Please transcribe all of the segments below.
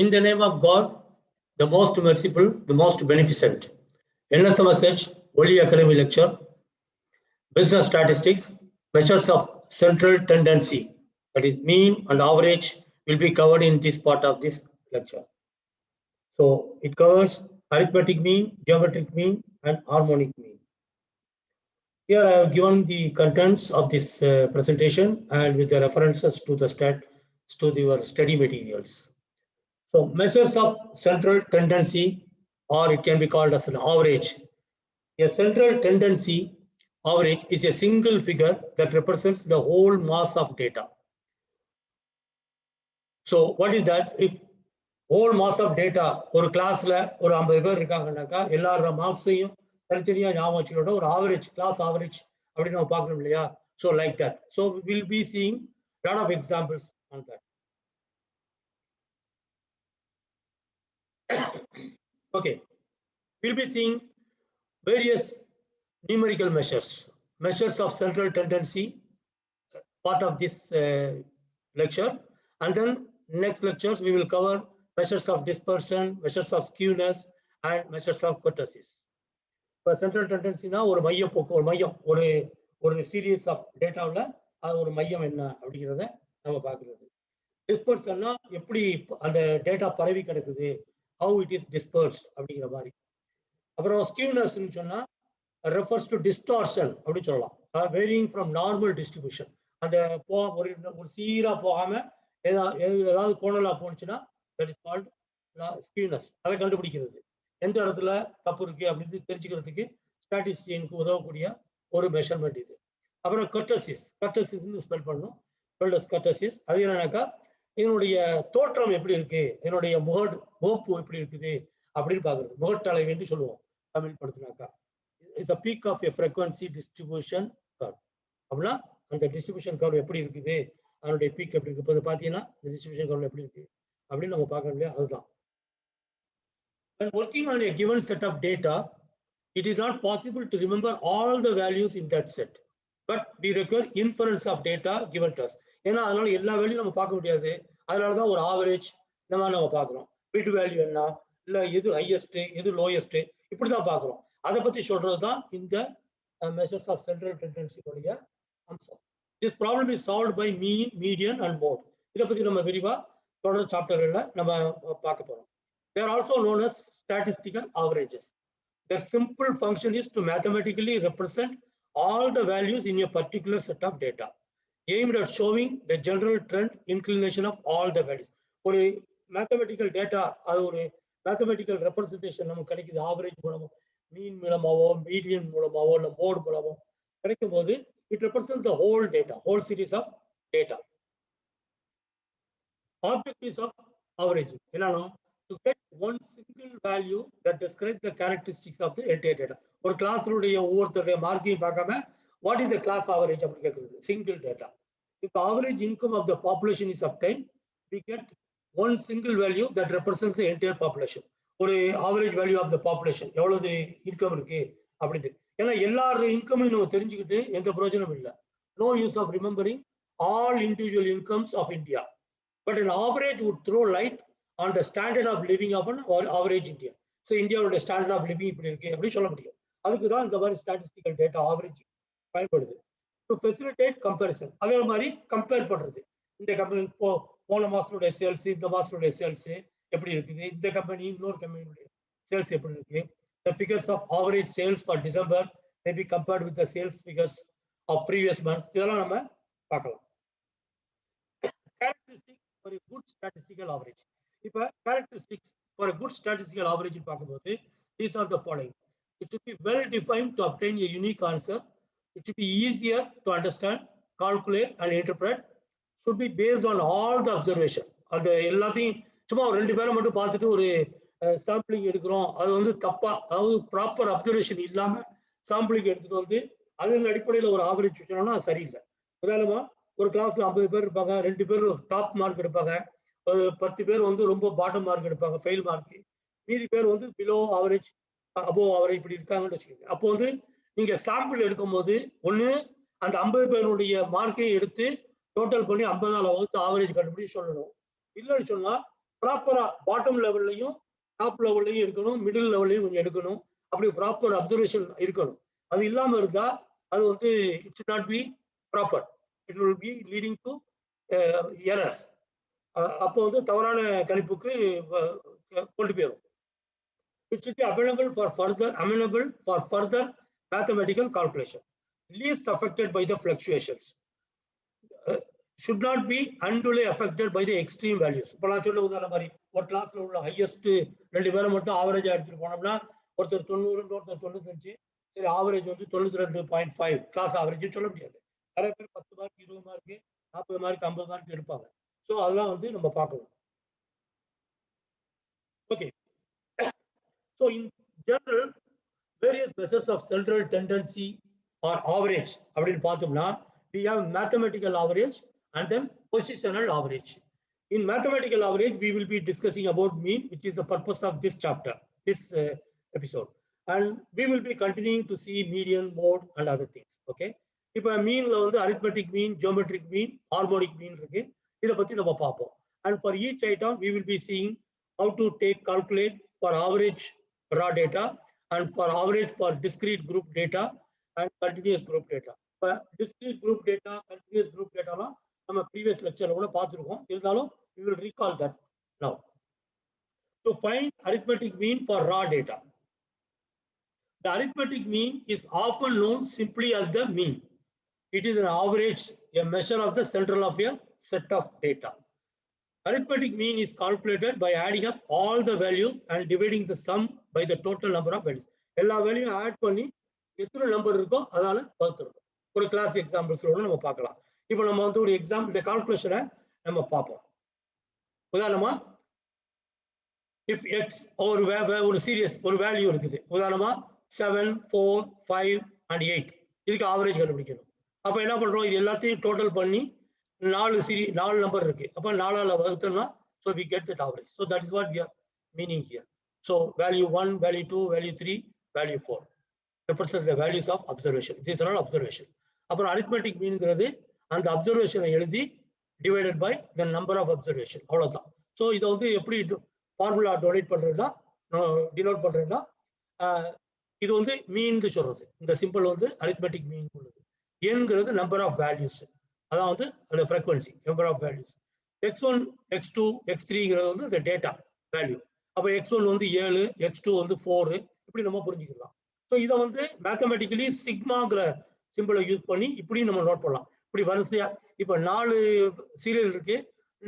In the name of God, the most merciful, the most beneficent. NSMSH, Holy Academy Lecture, Business Statistics, Measures of Central Tendency, that is mean and average, will be covered in this part of this lecture. So it covers arithmetic mean, geometric mean, and harmonic mean. Here I have given the contents of this presentation and with the references to your study materials. So measures of central tendency, or it can be called as an average. A central tendency average is a single figure that represents the whole mass of data. So what is that? If whole mass of data ஒரு கிளாஸ்ல ஒரு 50 பேர் இருக்காங்கன்னாக்கா எல்லாரோட மார்க்ஸையும் தனித்தனியா ஞாபகம் வச்சுக்கிட்ட ஒரு average class average அப்படின்னு நம்ம பார்க்கணும் இல்லையா? So like that. So we will be seeing a lot of examples on that. Okay, we'll be seeing various numerical measures of central tendency, part of this lecture, and then next lectures we will cover measures of dispersion, measures of skewness, and measures of kurtosis. For central tendency na ஒரு மையம் ஒரு series of டேட்டாவுல அது ஒரு மையம் என்ன அப்படிங்கிறத நம்ம பார்க்கிறது. டிஸ்பர்ஷன்னா எப்படி அந்த டேட்டா பரவி கிடக்குது, how it is dispersed அப்படிங்கிற மாதிரி. அப்புறம் ஸ்கியூனஸ்ன்னு சொன்னா refers to distortion அப்படி சொல்லலாம். Varying from normal distribution. அந்த ஒரு சீரா போகாம ஏதாவது கோணலா போனுச்சுன்னா that is called skewness. அதை கண்டுபிடிக்கிறது எந்த இடத்துல தப்பு இருக்கு அப்படின்னு தெரிஞ்சுக்கிறதுக்கு ஸ்டாட்டிஸ்டியனுக்கு உதவக்கூடிய ஒரு மெஷர்மெண்ட் இது. அப்புறம் கர்டசிஸ்ன்னு ஸ்பெல் பண்ணணும். கர்டசிஸ் அது என்னன்னாக்கா இதனுடைய தோற்றம் எப்படி இருக்கு, இதனுடைய முகப்பு எப்படி இருக்குது அப்படின்னு பாக்குறது. முகட்டளை என்று சொல்லுவோம் தமிழ் படுத்தினாக்கா. It's a peak of a frequency distribution curve. அப்படின்னா அந்த டிஸ்ட்ரிபியூஷன் கர்வ் எப்படி இருக்குது, அதனுடைய பீக் எப்படி இருக்கு. இப்போ பார்த்தீங்கன்னா இந்த டிஸ்ட்ரிபியூஷன் கர்வ் எப்படி இருக்கு அப்படின்னு நம்ம பார்க்க முடியாது. அதுதான். When working on a given set of data, it is not possible to remember all the values in that set, but we require inference of data given to us. ஏன்னா அதனால எல்லா வேல்யூ நம்ம பார்க்க முடியாது. அதனாலதான் ஒரு ஆவரேஜ் இந்த மாதிரி நம்ம பார்க்குறோம். பிட் வேல்யூ என்ன, இல்லை எது ஹையஸ்ட் எது லோயஸ்ட் இப்படிதான் பார்க்குறோம். அதை பற்றி சொல்றதுதான் இந்த measures of central tendency உடைய அம்சம். This problem is solved by mean, median and mode. இதை பற்றி நம்ம விரிவா தொடர் சாப்டர்ல நம்ம பார்க்க போறோம். They are also known as statistical averages. Their simple function is to mathematically represent all the values in a particular set of data, aimed at showing the general trend inclination of all the values. ஒரு mathematical data அது ஒரு mathematical representation நமக்கு கிடைக்குது. Average மூலமோ மீன் மூலமாவோ median மூலமாவோ இல்லை mode மூலமோ கிடைக்கும் போது it represents the whole data, whole series of data. Objectives of averaging என்னன்னா to get one single value that describes the characteristics of the entire data. ஒரு கிளாஸ்னுடைய ஒவ்வொருத்தருடைய மார்க்கையும் பார்க்காம what is the class average அப்படி கேட்குறது. Single data. If the average income of the population is obtained, we get one single value that represents the entire population. ஒரு average value of the population எவ்வளவு income இருக்கு அப்படின்ட்டு. ஏன்னா எல்லாரோட இன்கமும் நம்ம தெரிஞ்சுக்கிட்டு எந்த பிரயோஜனமும் இல்லை. No use of remembering all individual incomes of India, but an average would throw light on the standard of living of an average Indian. So இந்தியாவோட ஸ்டாண்டர்ட் ஆஃப் லிவிங் இப்படி இருக்கு அப்படின்னு சொல்ல முடியும். அதுக்கு தான் இந்த மாதிரி ஸ்டாட்டிஸ்டிக்கல் டேட்டா ஆவரேஜ் பயன்படுது. டு ஃபெசிலிட்டேட் கம்பேரிசன், அதே மாதிரி கம்பேர் பண்றது. இந்த கம்பெனி போன மாசத்துடைய சேல்ஸ் இந்த மாசத்துடைய சேல்ஸ் எப்படி இருக்குது, இந்த கம்பெனி இன்னொரு கம்பெனியுடைய சேல்ஸ் எப்படி இருக்கு. The figures of average sales for December may be compared with the sales figures of previous months. இதெல்லாம் நம்ம பார்க்கலாம். Characteristics for a good statistical average. இப்போ characteristics for a good statistical average பார்க்கும்போது these are the following. It should be well defined to obtain a unique answer. It should be easier to understand, calculate and interpret. Should be based on all the observation. அந்த எல்லாத்தையும் சும்மா ஒரு 2 பேரை மட்டும் பார்த்துட்டு ஒரு sampling எடுக்கிறோம், அது வந்து தப்பா, அதாவது ப்ராப்பர் அப்சர்வேஷன் இல்லாம சாம்பிளிங் எடுத்துட்டு வந்து அதன் அடிப்படையில் ஒரு ஆவரேஜ் வச்சோம்னா அது சரியில்லை. உதாரணமா ஒரு கிளாஸ்ல 50 பேர் இருப்பாங்க, 2 பேர் டாப் மார்க் எடுப்பாங்க, ஒரு 10 பேர் வந்து ரொம்ப பாட்டம் மார்க் எடுப்பாங்க, ஃபெயில் மார்க், மீதி பேர் வந்து பிலோ ஆவரேஜ் அபோவ் ஆவரேஜ் இப்படி இருக்காங்கன்னு வச்சுக்கோங்க. அப்போ வந்து நீங்க சாம்பிள் எடுக்கும் போது ஒண்ணு அந்த 50 பேருடைய மார்க்கையும் எடுத்து டோட்டல் பண்ணி 50ஆல வகுத்து ஆவரேஜ் கண்டுபிடிச்சு சொல்லணும். இல்லைன்னு சொன்னா ப்ராப்பரா பாட்டம் லெவல்லையும் டாப் லெவல்லையும் இருக்கணும், மிடில் லெவல்லையும் கொஞ்சம் எடுக்கணும். அப்படி ப்ராப்பர் அப்சர்வேஷன் இருக்கணும். அது இல்லாம இருந்தா அது வந்து it should not be proper. It will be leading to errors. அப்போ வந்து தவறான கணிப்புக்கு கொண்டு போயிடும். It should be amenable for further mathematical calculation. Least affected by the fluctuations. Should not be unduly affected by the extreme values. இப்போ நான் சொல்ல உதாரணம் மாதிரி ஒரு கிளாஸ்ல உள்ள ஹையஸ்ட் 2 பேரை மட்டும் ஆவரேஜா எடுத்துட்டு போனோம்னா ஒருத்தர் 90, ஒருத்தர் 95, சரி ஆவரேஜ் வந்து 92.5 கிளாஸ் ஆவரேஜ் சொல்ல முடியாது. நிறைய பேர் 10 மார்க், 20 மார்க், 40 மார்க், 50 மார்க் எடுப்பாங்க. ஸோ அதெல்லாம் வந்து நம்ம பார்க்கணும். Okay. So in general, various measures of central tendency or average அப்படின்னு பார்த்தோம்னா we have mathematical average and then positional average. In mathematical average, we will be discussing about mean, which is the purpose of this chapter, this episode. And we will be continuing to see median, mode, and other things. Okay. இப்போ மீன்ல வந்து arithmetic mean, geometric mean, harmonic mean இருக்கு. இதை பத்தி நம்ம பார்ப்போம். And for each item, we will be seeing how to calculate for average raw data and for average for discrete group data and continuous group data. For discrete group data, continuous group data, நம்ம previous lecture கூட பார்த்திருக்கோம். இருந்தாலும் we will recall that now. To find arithmetic mean for raw data. The arithmetic mean is often known simply as the mean. It is an average, a measure of the central of a set of data. Arithmetic mean is calculated by adding up all the values and dividing the sum by the total number of values. எல்லா வேல்யூயும் add பண்ணி எத்தனை number இருக்கோ அதால வகுத்துறோம். ஒரு class எக்ஸாம்பிள்ஸோட நம்ம பார்க்கலாம். இப்போ நம்ம வந்து ஒரு எக்ஸாம்பிள் இந்த கால்குலேஷனை நம்ம பார்ப்போம். உதாரணமா இஃப் எக்ஸ் ஒரு சீரியஸ் ஒரு வேல்யூ இருக்குது. உதாரணமா 7, 4, 5 and 8 இதுக்கு ஆவரேஜ் கண்டுபிடிக்கணும். அப்ப என்ன பண்றோம், இது எல்லாத்தையும் டோட்டல் பண்ணி 4 நம்பர் இருக்கு. அப்ப 4ஆல வகுத்தோம்னா so we get that average. So that is what we are meaning here. So value 1, value 2, value 3, value 4 represents the values of observation. These are all observation. அப்புறம் arithmetic meanங்கிறது அந்த அப்சர்வேஷனை எழுதி divided by the number of observation. அவ்வளவுதான். So இதை வந்து எப்படி formula denote பண்றதுன்னா இது வந்து மீன் சொல்றது. இந்த சிம்பிள் வந்து arithmetic mean உள்ளது. என்கிறது நம்பர் ஆஃப் வேல்யூஸ், அதான் வந்து அந்த frequency number of values. x1, x2, x3ங்கிறது வந்து அந்த டேட்டா வேல்யூ. அப்போ x1 வந்து 7, x2 வந்து 4, இப்படி நம்ம புரிஞ்சுக்கலாம். ஸோ இதை வந்து மேத்தமெட்டிக்கலி சிக்மாங்கிற சிம்பிளை யூஸ் பண்ணி இப்படி நம்ம நோட் பண்ணலாம். இப்படி வரிசையா இப்போ 4 சீரியல் இருக்கு,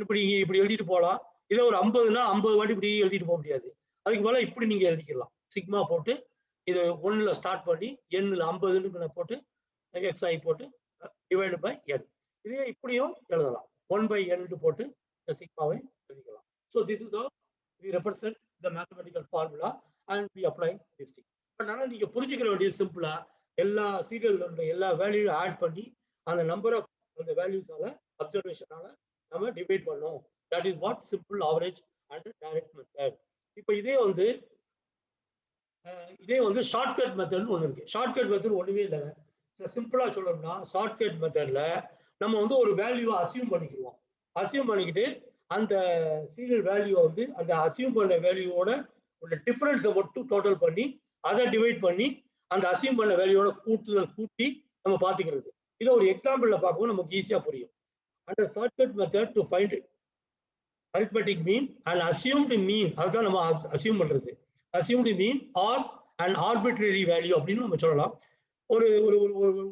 இப்படி எழுதிட்டு போகலாம். இதை ஒரு 50னா 50 வாட்டி இப்படி எழுதிட்டு போக முடியாது. அதுக்கு மேலே இப்படி நீங்க எழுதிக்கலாம். சிக்மா போட்டு இது 1ல ஸ்டார்ட் பண்ணி எண்ணில் 50ன்னு போட்டு xi போட்டு டிவைட் பை n. இதே இப்படியும் எழுதலாம். 1/n போட்டு சிக்மாவை எழுதிக்கலாம். So this is how we represent the mathematical formula and we apply this thing. But ஆனால் நீங்க புரிஞ்சுக்கிற வேண்டியது சிம்பிளா எல்லா சீரியல் எல்லா வேல்யூவும் ஆட் பண்ணி அந்த நம்பர் ஆஃப் அந்த வேல்யூஸால அப்சர்வேஷனால நம்ம டிவைட் பண்ணோம். That is what simple average and direct method. இப்போ இதே வந்து ஷார்ட்கட் மெத்தட்னு ஒன்று இருக்கு. ஷார்ட்கட் மெத்தட் ஒண்ணுமே இல்லைங்க. சிம்பிளா சொல்லணும்னா ஷார்ட்கட் மெத்தட்ல நம்ம வந்து ஒரு வேல்யூவை அசியூம் பண்ணிக்குவோம். அசியூம் பண்ணிக்கிட்டு அந்த சீரியல் வேல்யூவை வந்து அந்த அசியூம் பண்ண வேல்யூவோட உள்ள டிஃபரன்ஸை மட்டும் டோட்டல் பண்ணி அதை டிவைட் பண்ணி அந்த அசியூம் பண்ண வேல்யூவோட கூட்டி நம்ம பார்த்துக்கிறது. இதை ஒரு எக்ஸாம்பிள்ல பார்க்கவும் நமக்கு ஈஸியா புரியும். அந்த shortcut method to find arithmetic mean and assumed mean, அதுதான் நம்ம அசியூம் பண்றது. assumed mean or an arbitrary value அப்படின்னு நம்ம சொல்லலாம். ஒரு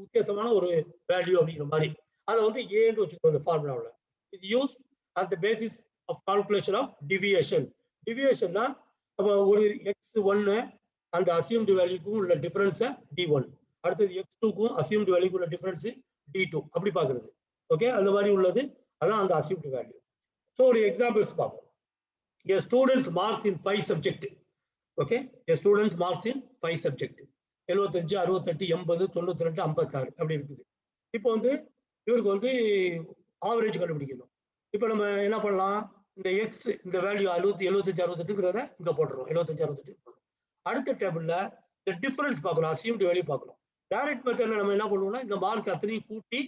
வித்தியாசமான ஒரு வேல்யூ அப்படிங்கிற மாதிரி அதை வந்து ஏன்னு வச்சுக்கோங்க ஃபார்முலாவில். இது use as the basis of calculation of deviation. டிவியேஷன்னா அப்போ ஒரு x1 அந்த அசியூம்டு வேல்யூக்கும் உள்ள டிஃபரன்ஸை d1, அடுத்தது x2க்கும் அசியூம்டு வேல்யூக்கு உள்ள டிஃபரன்ஸ் d2 அப்படி பார்க்கறது. ஓகே, அந்த மாதிரி உள்ளது அதான் அந்த அசியூம்டு வேல்யூ. ஸோ ஒரு எக்ஸாம்பிள்ஸ் பார்ப்போம். A student's marks in 5 subject. Okay, a student's marks in 5 subject 75, 68, 80, 92, 56 அப்படி இருக்குது. இப்போ வந்து இவருக்கு வந்து ஆவரேஜ் கண்டுபிடிக்கணும். இப்போ நம்ம என்ன பண்ணலாம், இந்த எக்ஸ் இந்த வேல்யூ 75, 68ங்கிறத இங்க போட்டுறோம். 75, 68. அடுத்த டேபிள்ல இந்த டிஃபரன்ஸ் பார்க்கணும், அசியூம்டு வேல்யூ பார்க்கணும். டைரக்ட் மெத்தட்ல நம்ம என்ன பண்ணுவோம்னா இந்த மார்க் அத்தனையும் கூட்டி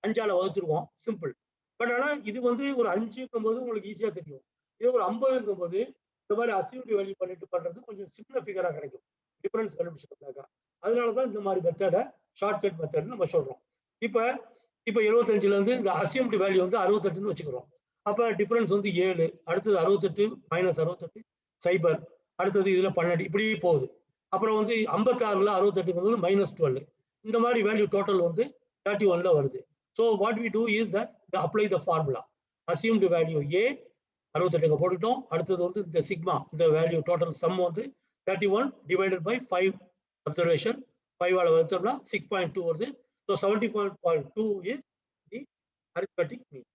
5ஆல வகுத்துருவோம். சிம்பிள். பட் ஆனால் இது வந்து ஒரு 5க்கும் போது உங்களுக்கு ஈஸியா தெரியும். இது ஒரு 50ங்கும் போது இந்த மாதிரி அசியூம்டு வேல்யூ பண்ணிட்டு பண்றது கொஞ்சம் சின்ன ஃபிகரா கிடைக்கும் டிஃபரன்ஸ் கண்டுபிடிச்சிருக்காங்க. அதனாலதான் இந்த மாதிரி மெத்தடை ஷார்ட்கட் மெத்தட் நம்ம சொல்றோம். இப்ப 75ல இருந்து இந்த அசியூம்டு வேல்யூ வந்து 68ன்னு வச்சுக்கிறோம். அப்ப டிஃபரன்ஸ் வந்து 7, அடுத்தது 68 மைனஸ் 68 சைபர், அடுத்தது இதுல 12 இப்படி போகுது. அப்புறம் வந்து 56ல 68ங்கிறது மைனஸ் 12, இந்த மாதிரி வேல்யூ டோட்டல் வந்து 31ல வருது. So what we do is that apply the formula. Assumed value A 68 போட்டுட்டோம். அடுத்தது வந்து இந்த சிக்மா, இந்த வேல்யூ டோட்டல் சம் வந்து 31 டிவைடட் பை 5 அப்சர்வேஷன், 5ஆல வகுத்தோம்னா 6.2 வருது. So 70.2 is the arithmetic mean.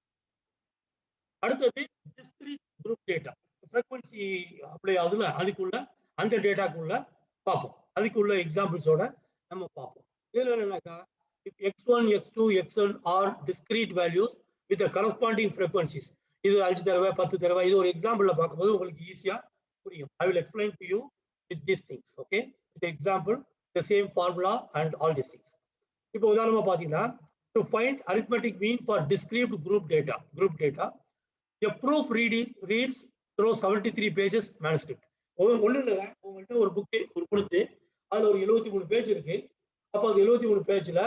அடுத்தது discrete group data. Frequency apply ஆகுதுல, அதுக்குள்ள அந்த டேட்டாக்குள்ள பார்ப்போம். அதுக்குள்ள எக்ஸாம்பிள்ஸோட நம்ம பார்ப்போம். இதுல என்னன்னாக்கா x1, x2, xn are discrete values with corresponding frequencies. இது 5 தடவை 10 தடவை, இது ஒரு எக்ஸாம்பிள்ல பார்க்கும்போது உங்களுக்கு ஈஸியா புரியும். I will explain to you with these things. Okay, with example, the same formula and all these things. இப்போ உதாரணமா பாத்தீங்கன்னா, to find arithmetic mean for discrete group data, a proof reads through 73 pages manuscript. ஒண்ணு இல்ல, உங்கள்கிட்ட ஒரு book ஒரு கொடுத்து அதுல ஒரு 73 பேஜ் இருக்கு. அப்போ அது 73 பேஜ்ல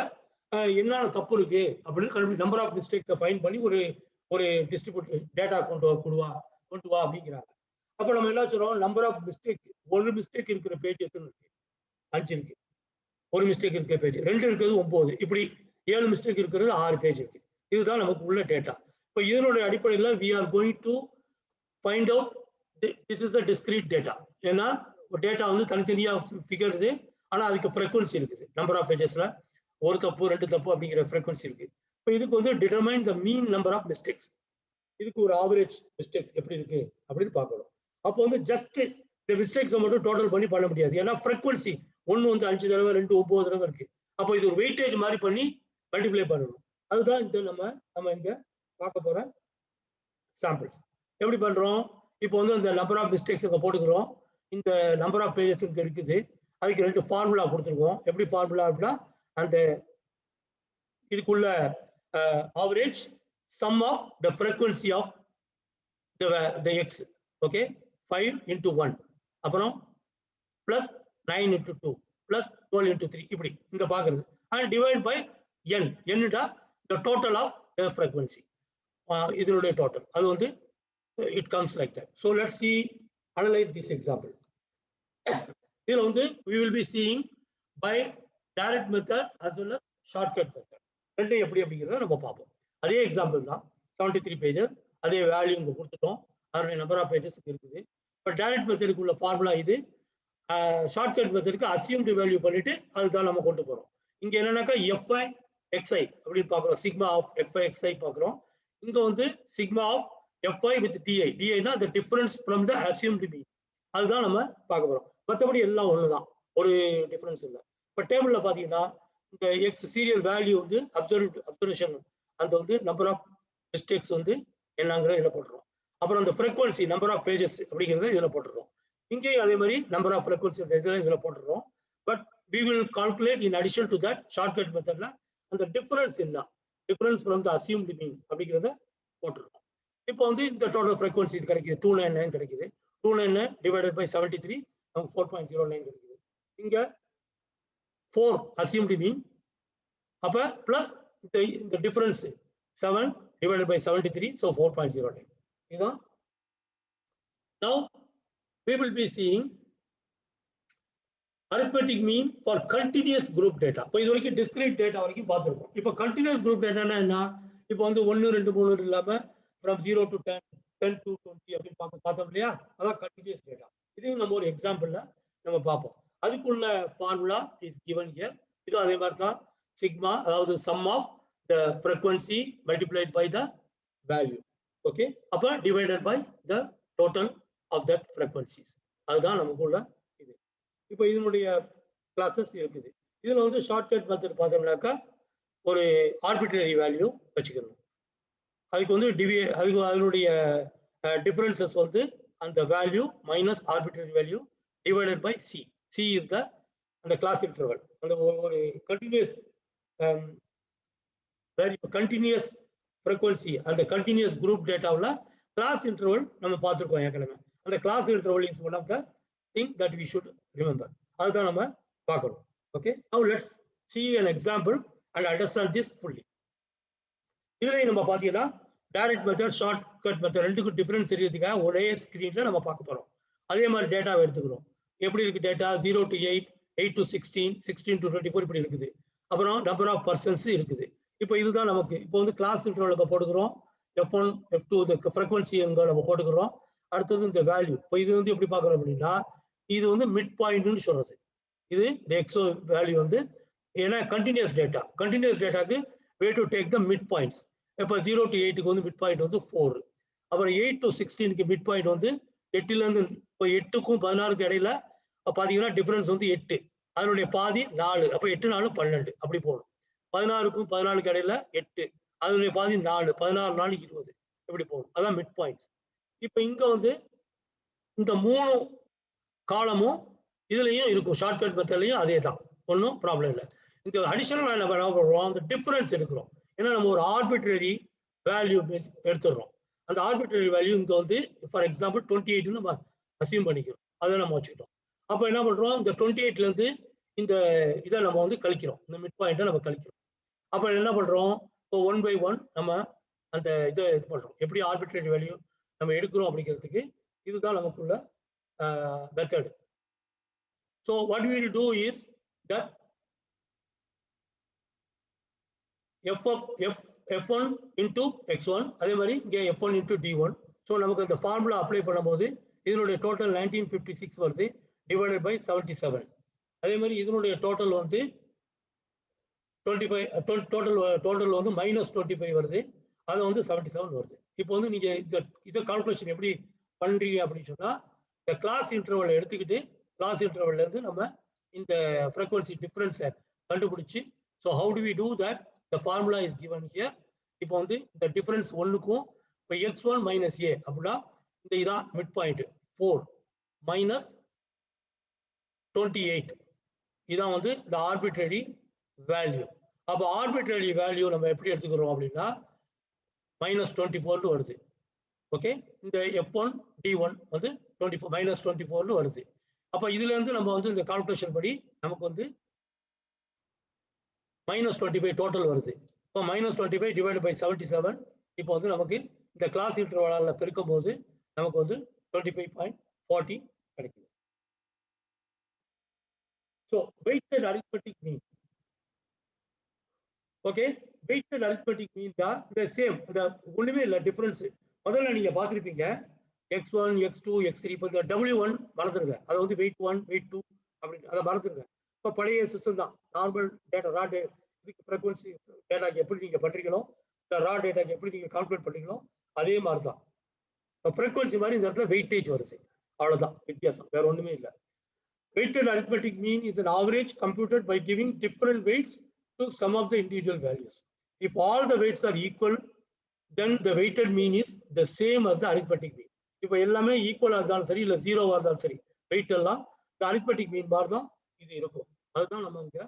என்னென்ன தப்பு இருக்கு அப்படின்னு நம்பர் ஆஃப் மிஸ்டேக்ஸை ஃபைண்ட் பண்ணி ஒரு டிஸ்ட்ரிபியூட் டேட்டா கொண்டு வா அப்படிங்கிறாங்க. அப்போ நம்ம என்ன சொல்றோம், நம்பர் ஆஃப் மிஸ்டேக், ஒரு மிஸ்டேக் இருக்கிற பேஜ் எத்தனை இருக்கு? 5 இருக்கு. ஒரு மிஸ்டேக் இருக்கிற பேஜ் 2 இருக்கிறது 9, இப்படி 7 மிஸ்டேக் இருக்கிறது 6 பேஜ் இருக்கு. இதுதான் நமக்கு உள்ள டேட்டா. இப்போ இதனுடைய அடிப்படையில் we are going to find out this is a discrete data. ஏன்னா டேட்டா வந்து தனித்தனியா ஃபிகர் இது, ஆனா அதுக்கு ஃப்ரீக்வன்சி இருக்குது. நம்பர் ஆஃப் பேஜஸ்ல ஒரு தப்பு 2 தப்பு அப்படிங்கிற ஃப்ரீக்வன்சி இருக்கு. இப்போ இதுக்கு வந்து determine the mean number of mistakes, இதுக்கு ஒரு ஆவரேஜ் மிஸ்டேக்ஸ் எப்படி இருக்கு அப்படின்னு பார்க்கணும். அப்போ வந்து ஜஸ்ட் இந்த மிஸ்டேக்ஸை மட்டும் டோட்டல் பண்ண முடியாது. ஏன்னா ஃப்ரீக்வன்சி ஒன்று வந்து 5 தடவை 2 9 தடவை இருக்கு. அப்போ இது ஒரு வெயிட்டேஜ் மாதிரி பண்ணி மல்டிப்ளை பண்ணணும். அதுதான் இந்த நம்ம இங்க பார்க்க போற சாம்பிள்ஸ். எப்படி பண்றோம்? இப்போ வந்து இந்த நம்பர் ஆஃப் மிஸ்டேக்ஸ் இங்க போட்டுக்கிறோம். இந்த நம்பர் ஆஃப் பேஜஸ் இங்க இருக்குது. அதுக்கு 2 ஃபார்முலா கொடுத்துருக்கோம். எப்படி ஃபார்முலா அப்படின்னா, அந்த இதுக்குள்ள average sum of the frequency of the x, okay, 5 into 1 அப்புறம் plus 9 into 2 plus 12 into 3 இப்படி இங்க பாக்குறது, and divide by n. n the total of the frequency, இதனுடைய total, அது வந்து it comes like that. So let's see, analyze this example. இதுல வந்து we will be seeing by direct method as well as shortcut method. ரெண்டு எப்படி அப்படிங்கறத நம்ம பார்ப்போம். அதே எக்ஸாம்பிள் தான், 73 பேஜஸ், அதே வேல்யூ இங்க கொடுத்துட்டோம், அதனுடைய நம்பர் ஆஃப் பேஜஸ் இருக்குது. இப்போ டைரக்ட் மெத்தடுக்கு உள்ள ஃபார்முலா இது, ஷார்ட்கட் மெத்தடுக்கு அசியூம்டு வேல்யூ பண்ணிட்டு அதுதான் நம்ம கொண்டு போறோம். இங்க என்னன்னாக்கா எஃப்ஐ எக்ஸ்ஐ அப்படின்னு பாக்குறோம், சிக்மா ஆஃப் எஃப்ஐ எக்ஸ்ஐ பாக்குறோம். இங்க வந்து sigma of f i with d i, டிஐனா the difference from the assumed mean, அதுதான் நம்ம பார்க்க போறோம். மற்றபடி எல்லாம் ஒண்ணுதான், ஒரு டிஃபரன்ஸ் இல்லை. இப்போ டேபிள்ல பாத்தீங்கன்னா இந்த எக்ஸ் சீரியல் வேல்யூ வந்து அப்சர்வேஷன், அந்த வந்து நம்பர் ஆஃப் மிஸ்டேக்ஸ் வந்து என்னங்கிற இதில் போட்டுருவோம். அப்புறம் அந்த ஃப்ரீக்வன்சி நம்பர் ஆஃப் பேஜஸ் அப்படிங்கிறத இதில் போட்டுருவோம். இங்கேயும் அதே மாதிரி நம்பர் ஆஃப் ஃப்ரீக்வன்சி இதில் போட்டுருவோம். But we will calculate in addition to that shortcut மெத்தட்ல அந்த டிஃபரன்ஸ் என்ன, டிஃபரன்ஸ் ஃப்ரம் த அசியூம்டு மீன் அப்படிங்கிறத போட்டுருவோம். இப்போ வந்து இந்த டோட்டல் ஃப்ரீக்வன்சி இது கிடைக்குது, 299 கிடைக்குது. 299 டிவைடட் பை 73 நமக்கு 4.09 கிடைக்குது. இங்க 4 assumed mean, அப்ப plus the difference 7 divided by 73, so 4.09. இதுதான். Now we will be seeing arithmetic mean for continuous group data. இப்போ இது வரைக்கும் discrete data வரைக்கும் பார்த்திருக்கோம். இப்போ continuous group data என்ன? இப்போ வந்து 1 2 3 இல்லாம from 0 to 10, 10 to 20 அப்படின்னு பார்த்தோம் இல்லையா, அதான் continuous data. இதையும் நம்ம ஒரு எக்ஸாம்பிள்ல நம்ம பார்ப்போம். அதுக்குள்ள ஃபார்முலா இஸ் given here. இது அதே மாதிரி தான், சிக்மா, அதாவது sum of the frequency multiplied by the value, okay, அப்ப divided by the total of that frequencies, அதுதான் நமக்குள்ள இது. இப்போ இதனுடைய கிளாஸஸ் இருக்குது. இதுல வந்து ஷார்ட்கட் மெத்தட் பார்த்தோம்னாக்கா ஒரு ஆர்பிட்ரரி வேல்யூ வச்சுக்கணும். அதுக்கு வந்து அதுக்கு அதனுடைய டிஃபரன்சஸ் வந்து அந்த value minus arbitrary value divided by C. C is the அந்த கிளாஸ் இன்டர்வல், அந்த ஒரு கண்டினியூஸ் கண்டினியூஸ் ஃப்ரீக்வன்சி, அந்த கண்டினியூஸ் குரூப் டேட்டாவில் கிளாஸ் இன்டர்வல் நம்ம பார்த்துருக்கோம் ஏற்கனவே. அந்த class interval is one of the thing that we should remember. அதுதான் நம்ம பார்க்கணும். Okay, now let's see an example and understand this fully. இதுல நம்ம பார்த்தீங்கன்னா direct method, short cut method ரெண்டுக்கும் டிஃபரன்ஸ் தெரியறதுக்காக ஒரே ஸ்கிரீன்ல நம்ம பார்க்க போறோம். அதே மாதிரி டேட்டாவை எடுத்துக்கிறோம். எப்படி இருக்கு டேட்டா? 0 to 8, 8 to 16, 16 to 24 இப்படி இருக்குது. அப்புறம் நம்பர் ஆஃப் பர்சன்ஸ் இருக்குது. இப்போ இதுதான் நமக்கு இப்போ வந்து கிளாஸ் இன்டர்வல் இப்போ போட்டுக்கிறோம். F1, F2 இந்த ஃப்ரீக்வன்சி எங்க நம்ம போட்டுக்கிறோம். அடுத்தது இந்த வேல்யூ. இப்போ இது வந்து எப்படி பார்க்குறோம் அப்படின்னா, இது வந்து மிட் பாயிண்ட்னு சொல்றது. இது இந்த எக்ஸோ வேல்யூ வந்து ஏன்னா கண்டினியூஸ் டேட்டாக்கு we to take the mid points. இப்போ 0 to 8க்கு வந்து மிட் பாயிண்ட் வந்து 4. அப்புறம் 8 to 16க்கு மிட் பாயிண்ட் வந்து 8லேருந்து இப்போ 8க்கும் 16க்கும் இடையில பார்த்தீங்கன்னா டிஃபரன்ஸ் வந்து 8. அதனுடைய பாதி 4. அப்போ 8 4 12 அப்படி போகணும். 16க்கும் 14க்கு இடையில 8. அதனுடைய பாதி 4. 16 4 20 இப்படி போகணும். அதான் மிட் பாயிண்ட்ஸ். இப்போ இங்க வந்து இந்த 3 காலமும் இதுலயும் இருக்கும். ஷார்ட்கட் மெத்தட்லயும் அதே தான், ஒன்றும் ப்ராப்ளம் இல்லை. இந்த அடிஷனல் என்ன பண்ணுறோம், அந்த டிஃபரன்ஸ் எடுக்கிறோம். ஏன்னா நம்ம ஒரு ஆர்பிட்ரரி வேல்யூ எடுத்துடுறோம். அந்த ஆர்பிட்ரரி வேல்யூ இங்க வந்து ஃபார் எக்ஸாம்பிள் 28 நம்ம அசியூம் பண்ணிக்கிறோம். அதை நம்ம வச்சுக்கிட்டோம். அப்போ என்ன பண்றோம், இந்த 28ல இருந்து இந்த இதை நம்ம வந்து கழிக்கிறோம். இந்த மிட் பாயிண்ட்டை நம்ம கழிக்கிறோம். அப்போ என்ன பண்றோம், இப்போ 1 by 1 நம்ம அந்த இதை இது பண்றோம். எப்படி ஆர்பிட்ரரி வேல்யூ நம்ம எடுக்கிறோம் அப்படிங்கிறதுக்கு இதுதான் நமக்குள்ள method. So what we will do is that f1 into x1 அதே மாதிரி இங்கே f1 into d1. ஸோ நமக்கு இந்த ஃபார்முலா அப்ளை பண்ணும்போது இதனுடைய டோட்டல் 1956 வருது டிவைடட் பை 77. அதே மாதிரி இதனுடைய டோட்டல் வந்து 25 டோட்டல் வந்து -25 வருது. அது வந்து 77 வருது. இப்போ வந்து நீங்க இதை கால்குலேஷன் எப்படி பண்றீங்க அப்படின்னு சொன்னா, இந்த கிளாஸ் இன்டர்வல் எடுத்துக்கிட்டு கிளாஸ் இன்டர்வல்ல இருந்து நம்ம இந்த ஃப்ரீக்வன்சி டிஃபரன்ஸை கண்டுபிடிச்சு, so how do we do that, the formula is given here. இப்போ வந்து இந்த டிஃபரன்ஸ் 1க்கும் இப்போ x1 மைனஸ் ஏ அப்படின்னா இந்த இதான் மிட் பாயிண்ட் 4 மைனஸ் 28 இதான் வந்து இந்த ஆர்பிட்ரரி வேல்யூ. அப்போ ஆர்பிட்ரரி வேல்யூ நம்ம எப்படி எடுத்துக்கிறோம் அப்படின்னா -24 வருது. ஓகே, இந்த f1 d1 வந்து 24 -24 வருது. அப்போ இதுல இருந்து நம்ம வந்து இந்த கால்குலேஷன் படி நமக்கு வந்து -25 டோட்டல் வருது. இப்போ -25 டிவைட் பை 77. இப்போ வந்து நமக்கு இந்த கிளாஸ் இன்டர்வலால பெருக்கும் போது நமக்கு வந்து 25.40 கிடைக்குது. So weighted arithmetic mean. Okay, weighted arithmetic mean தான் இந்த சேம், இந்த ஒண்ணுமே இல்லை டிஃபரன்ஸ். முதல்ல நீங்க பார்த்துருப்பீங்க x1, x2, x3. இப்போ இந்த W1 மறந்துருங்க, அதை வந்து வெயிட் 1, வெயிட் 2 அப்படின்னு அதை மறந்துருங்க. இப்போ பழைய சிஸ்டம் தான். நார்மல் டேட்டா ரா இதுக்கு ஃப்ரீக்வன்சி டேட்டாக்கு எப்படி நீங்க பண்றீங்களோ, இந்த ரா டேட்டாக்கு எப்படி நீங்க கால்குலேட் பண்றீங்களோ அதே மாதிரி தான். இப்போ ஃப்ரீக்வன்சி மாதிரி இந்த இடத்துல வெயிட்டேஜ் வருது, அவ்வளவுதான் வித்தியாசம், வேற ஒண்ணுமே இல்லை. Weighted arithmetic mean is an average computed by giving different weights to some of the individual values. If all the weights are equal, then the weighted mean is the same as the arithmetic mean. இப்போ எல்லாமே ஈக்குவலா இருந்தாலும் சரி, இல்லை ஜீரோவா இருந்தாலும் சரி, wait எல்லாம் இந்த அரித்மெட்டிக் மீன் மாதிரி தான் இது இருக்கும். அதுதான் நம்ம இந்த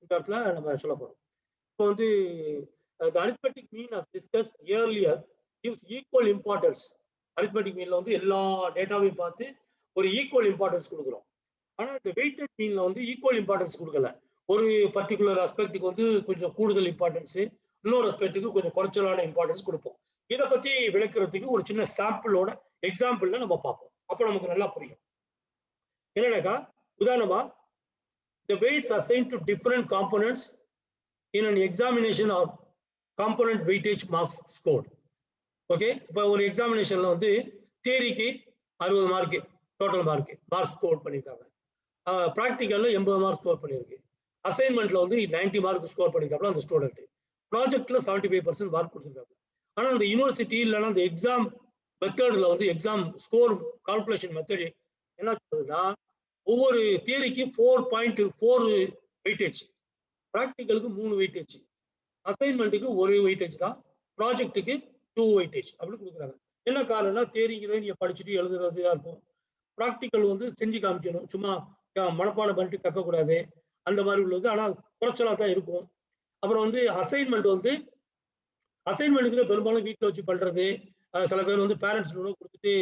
இடத்துல நம்ம சொல்ல போறோம். இப்போ வந்து the arithmetic mean as discussed earlier gives equal importance. Arithmetic மீன்ல வந்து எல்லா டேட்டாவையும் பார்த்து ஒரு ஈக்குவல் இம்பார்ட்டன்ஸ் கொடுக்குறோம். ஆனா இந்த வெயிட்டட் மீன்ல வந்து ஈக்குவல் இம்பார்ட்டன்ஸ் கொடுக்கல. ஒரு பர்டிகுலர் அஸ்பெக்டுக்கு வந்து கொஞ்சம் கூடுதல் இம்பார்ட்டன்ஸ், இன்னொரு அஸ்பெக்டுக்கு கொஞ்சம் குறைச்சலான இம்பார்ட்டன்ஸ் கொடுப்போம். இதை பத்தி விளக்குறதுக்கு ஒரு சின்ன சாம்பிளோட எக்ஸாம்பிள்ல நம்ம பார்ப்போம். அப்போ நமக்கு நல்லா புரியும். என்னன்னாக்கா, உதாரணமா the weights assigned to different components in an examination or component weightage marks scored. Okay, இப்போ ஒரு எக்ஸாமினேஷன்ல வந்து தியரிக்கு 60 மார்க் டோட்டல் மார்க் ஸ்கோர் பண்ணியிருக்காங்க. ப்ராக்டிக்கல்ல 80 மார்க் ஸ்கோர் பண்ணியிருக்கு. அசைன்மெண்ட்ல வந்து 90 மார்க் ஸ்கோர் பண்ணியிருக்காங்க அந்த ஸ்டூடெண்ட். ப்ராஜெக்ட்ல 75% மார்க் கொடுத்துருக்காங்க. ஆனால் அந்த யூனிவர்சிட்டி இல்லைன்னா அந்த எக்ஸாம் மெத்தட்ல வந்து எக்ஸாம் ஸ்கோர் கால்குலேஷன் மெத்தட் என்ன சொல்றதுன்னா, ஒவ்வொரு தியரிக்கு 4.4 வெயிட்டேஜ், ப்ராக்டிக்கலுக்கு 3 வெயிட்டேஜ், அசைன்மெண்ட்டுக்கு 1 வெயிட்டேஜ் தான், ப்ராஜெக்ட்டுக்கு 2 வெயிட்டேஜ் அப்படி கொடுக்குறாங்க. என்ன காரணம்னா, தியரிங்கிறத நீங்க படிச்சுட்டு எழுதுறதா இருக்கும், ப்ராக்டிக்கல் வந்து செஞ்சு காமிக்கணும், சும்மா மனப்பாடம் பண்ணிட்டு கற்கக்கூடாது, அந்த மாதிரி உள்ளது. ஆனால் குறைச்சலா தான் இருக்கும். அப்புறம் வந்து அசைன்மெண்ட்டுக்கு பெரும்பாலும் வீட்டில் வச்சு பண்றது, சில பேர் வந்து பேரண்ட்ஸ் உணவு கொடுத்துட்டு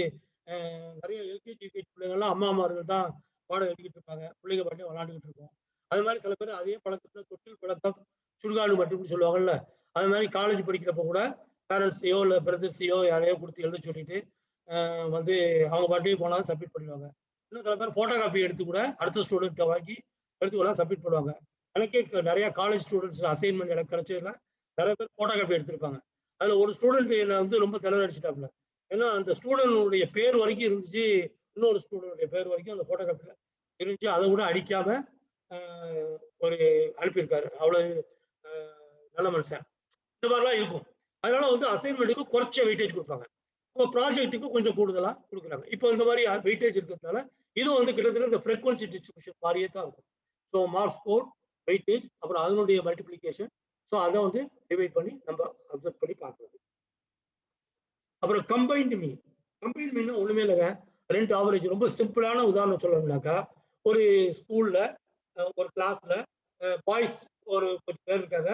நிறைய எல்கேஜி யூகேஜி பிள்ளைங்கள்லாம் அம்மாமார்கள் தான் பாடம் எழுதிக்கிட்டு இருப்பாங்க, பிள்ளைங்க பாட்டே விளாண்டுக்கிட்டு இருக்கோம். அது மாதிரி சில பேர் அதே பழக்கத்தில் தொட்டில் பழக்கம் சுடுகாடு மட்டும்னு சொல்லுவாங்கல்ல, அது மாதிரி காலேஜ் படிக்கிறப்ப கூட பேரண்ட்ஸையோ இல்லை பிரதர்ஸையோ யாரையோ கொடுத்து எழுத சொல்லிட்டு வந்து அவங்க பாட்டையும் போனாலும் சப்மிட் பண்ணிடுவாங்க. இன்னும் சில பேர் ஃபோட்டோ காப்பி எடுத்து கூட அடுத்த ஸ்டூடெண்ட்டை வாங்கி எடுத்து கூட சப்மிட் பண்ணுவாங்க. எனக்கே நிறைய காலேஜ் ஸ்டூடெண்ட்ஸ் அசைன்மெண்ட் எனக்கு கிடைச்சதுல நிறைய பேர் ஃபோட்டோ காப்பி எடுத்திருப்பாங்க. அதில் ஒரு ஸ்டூடெண்ட் என்னை வந்து ரொம்ப தலைவடிச்சிட்டாப்புல. ஏன்னா அந்த ஸ்டூடெண்டுடைய பேர் வரைக்கும் இருந்துச்சு, இன்னொரு ஸ்டூடெண்டுடைய பேர் வரைக்கும் அந்த ஃபோட்டோ காப்பியில் இருந்துச்சு. அதை கூட அடிக்காம ஒரு அனுப்பியிருக்காரு. அவ்வளவு நல்ல மனுஷன். இந்த மாதிரிலாம் இருக்கும். அதனால வந்து அசைன்மெண்ட்டுக்கு குறைச்ச வெயிட்டேஜ் கொடுப்பாங்க. இப்போ ப்ராஜெக்ட்டுக்கு கொஞ்சம் கூடுதலா கொடுக்குறாங்க. இப்போ இந்த மாதிரி வெயிட்டேஜ் இருக்கிறதுனால இது வந்து கிட்டத்தட்ட இந்த ஃப்ரீக்வன்சி டிஸ்ட்ரிபியூஷன் மாதிரியே தான் இருக்கும். ஸோ மார்க்ஸ் ஸ்கோர், வெயிட்டேஜ், அப்புறம் அதனுடைய மல்டிப்ளிகேஷன். ஸோ அதை வந்து டிவைட் பண்ணி நம்ம அப்சர்வ் பண்ணி பார்க்குறது. அப்புறம் கம்பைன்டு மீன். கம்பைன்டு மீன் ஒண்ணுமே இல்லைங்க, ரெண்டு ஆவரேஜ். ரொம்ப சிம்பிளான உதாரணம் சொல்லணும்னாக்கா, ஒரு ஸ்கூல்ல ஒரு கிளாஸ்ல பாய்ஸ் ஒரு கொஞ்சம் பேர் இருக்காங்க,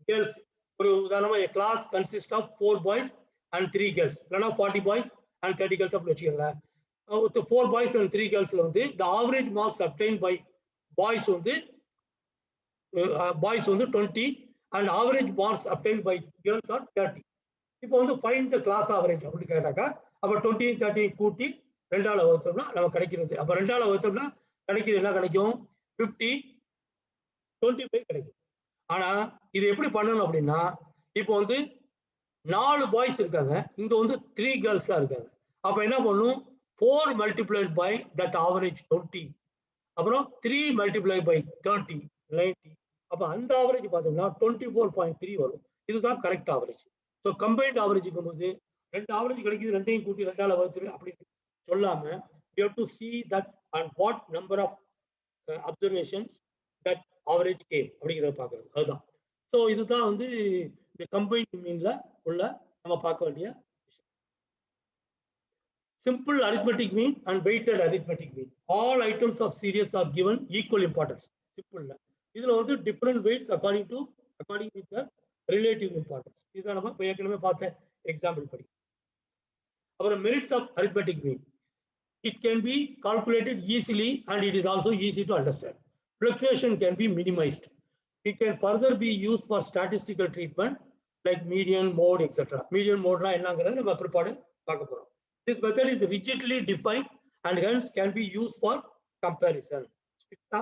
கேர்ள்ஸ் ஒரு உதாரணமா class consist of 4 boys and 3 girls, இல்லைன்னா 40 பாய்ஸ் அண்ட் 30 கேர்ள்ஸ் அப்படி வச்சுக்கோங்களேன். 4 பாய்ஸ் அண்ட் 3 கேர்ள்ஸ்ல வந்து the average marks obtained by boys வந்து 20 and average marks obtained by girls are 30. இப்போ வந்து find the class average அப்படி கேட்டாக்கா, அப்ப 20 30 கூட்டி 2ஆல வகுத்தோம்னா நமக்கு கிடைக்கிறது. அப்ப 2ஆல வகுத்தோம்னா கிடைக்கிறது என்ன கிடைக்கும்? 50 25 கிடைக்கும். ஆனா இது எப்படி பண்ணணும் அப்படின்னா, இப்போ வந்து 4 பாய்ஸ் இருக்காங்க, இங்க வந்து 3 கேர்ள்ஸ் தான் இருக்காங்க. அப்ப என்ன பண்ணும்? 4 multiplied by that average 20, அப்புறம் 3 multiplied by 30 90. அப்ப அந்த ஆவரேஜ் பார்த்தோம்னா 24.3 வரும். இதுதான் கரெக்ட் ஆவரேஜ். ஸோ கம்பைன்ட் ஆவரேஜுக்கும் போது ரெண்டு ஆவரேஜ் கிடைக்குது, ரெண்டையும் கூட்டி 2ஆல வகுத்து அப்படின்னு சொல்லாம you have to see that and what number of observations that average came அப்படிங்கிறத பார்க்கறது. அதுதான். ஸோ இதுதான் வந்து இந்த கம்பைன்ட் மீன்ல உள்ள நம்ம பார்க்க வேண்டிய விஷயம். Simple arithmetic mean and weighted arithmetic mean. All items of series are given equal importance. Simple. இதுல வந்து different weights according with the relative importance. இத நம்ம ஏற்கனவே பார்த்த எக்ஸாம்பிள் படி. அப்புறம் merits of arithmetic mean. It can be calculated easily and it is also easy to understand. Fluctuation can be minimized. It can further be used for statistical treatment like median, mode, etc. Median mode la என்னங்கறத நம்ம பிற்பாடு பார்க்க போறோம். This method is rigidly defined and hence can be used for comparison. ஸ்ட்ரிக்ட்டா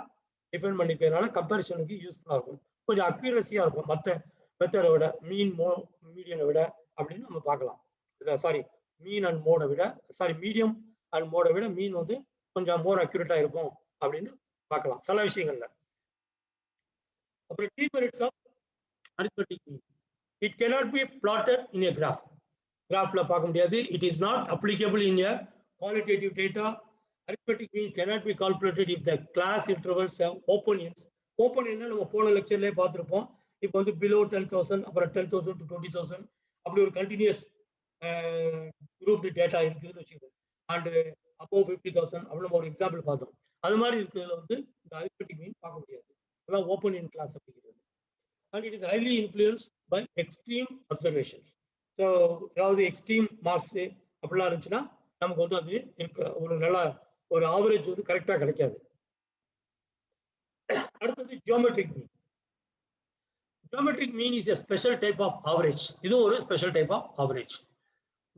define பண்ணிக்கிறதுனால கம்பேரிசனுக்கு யூஸ்ஃபுல்லா இருக்கும், கொஞ்சம் அக்யூரசியா இருக்கும் மற்ற மெத்தடை விட, மீடியனை விட அப்படின்னு நம்ம பார்க்கலாம். சாரி, மீன் அண்ட் மோடை விட, சாரி மீடியம் அண்ட் மோடை விட மீன் வந்து கொஞ்சம் மோர் அக்யூரேட்டா இருக்கும் அப்படின்னு பார்க்கலாம் சில விஷயங்கள்ல. அப்புறம் demerits of arithmetic mean. It cannot be plotted in a graph. கிராஃப்ல பார்க்க முடியாது. It is not applicable in a qualitative data. Arithmetic mean cannot be calculated if the class intervals have open ends. Open end நம்ம போன லெக்சர்லயே பார்த்திருப்போம். இப்போ வந்து below 10,000, அப்புறம் 10,000 to 20,000 அப்படி ஒரு கண்டினியூஸ் குரூப் டேட்டா இருக்குதுன்னு வச்சுக்கோங்க. அண்ட் above 50,000 அப்படி நம்ம ஒரு எக்ஸாம்பிள் பார்த்தோம். அது மாதிரி இருக்கிறதுல வந்து இந்த arithmetic mean பார்க்க முடியாது. அதான் ஓப்பன் எண்ட் கிளாஸ் அப்படிங்கிறது. And it is highly influenced by extreme observations. So ஏதாவது எக்ஸ்ட்ரீம் மார்க்ஸ் அப்படிலாம் இருந்துச்சுன்னா நமக்கு வந்து அது ஒரு நல்ல ஒரு ஆவரேஜ் வந்து கரெக்டாக கிடைக்காது. அடுத்தது geometric mean. Geometric mean is a special type of average. இது ஒரு special type of average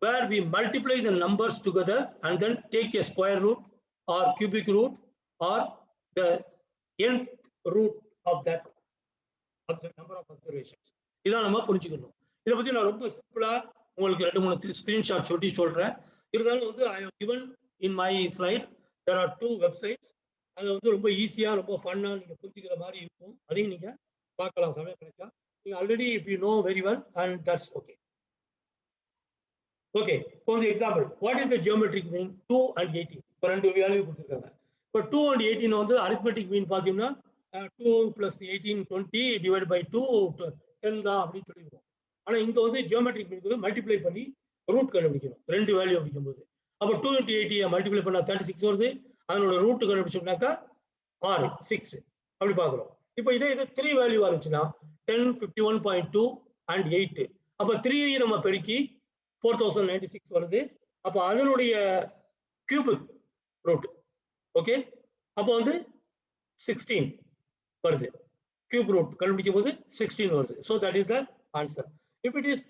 where we multiply the numbers together and then take a square root or cubic root or the nth root of that number of observations. இதான் நம்ம புரிஞ்சுக்கணும். இதை பத்தி நான் ரொம்ப சிம்பிளா உங்களுக்கு 2-3 ஸ்கிரீன்ஷாட் சொல்லி சொல்றேன். இருந்தாலும் வந்து I have given in my slide there are 2 websites. அது வந்து ரொம்ப ஈஸியா ரொம்ப ஃபன்னா நீங்க புரிஞ்சுக்கிற மாதிரி இருக்கும். அதையும் நீங்க பார்க்கலாம் சமயம் கிடைச்சா. நீங்க already if you know very well and that's okay. Okay, for the example, what is the geometric mean? 2 and 18. இப்போ 2 வேல்யூ கொடுத்துருக்காங்க. இப்போ 2 and 18 வந்து arithmetic mean பார்த்தீங்கன்னா 2 plus 18 20 divided by 2 10 தான் அப்படின்னு சொல்லிடுவோம். ஆனா இங்க வந்து ஜியோமெட்ரிக் மீன் மல்டிப்ளை பண்ணி ரூட் கண்டுபிடிக்கணும், 2 வேல்யூ அப்படிக்கும் போது. அப்போ 2 into 80 மல்டிப்ளை பண்ணா 36 வருது. அதனோட ரூட் கண்டுபிடிச்சோம்னாக்கா 6 6 அப்படி பார்க்குறோம். இப்போ இது 3 வேல்யூவா இருந்துச்சுன்னா 10 51.2 and 8. அப்போ 3 நம்ம பெருக்கி 4096 வருது. அப்போ அதனுடைய கியூபிக் ரூட் ஓகே, அப்போ வந்து 16 வருது. கியூப் ரூட் கண்டுபிடிக்கும் போது 16 வருது. So that is the answer. If it is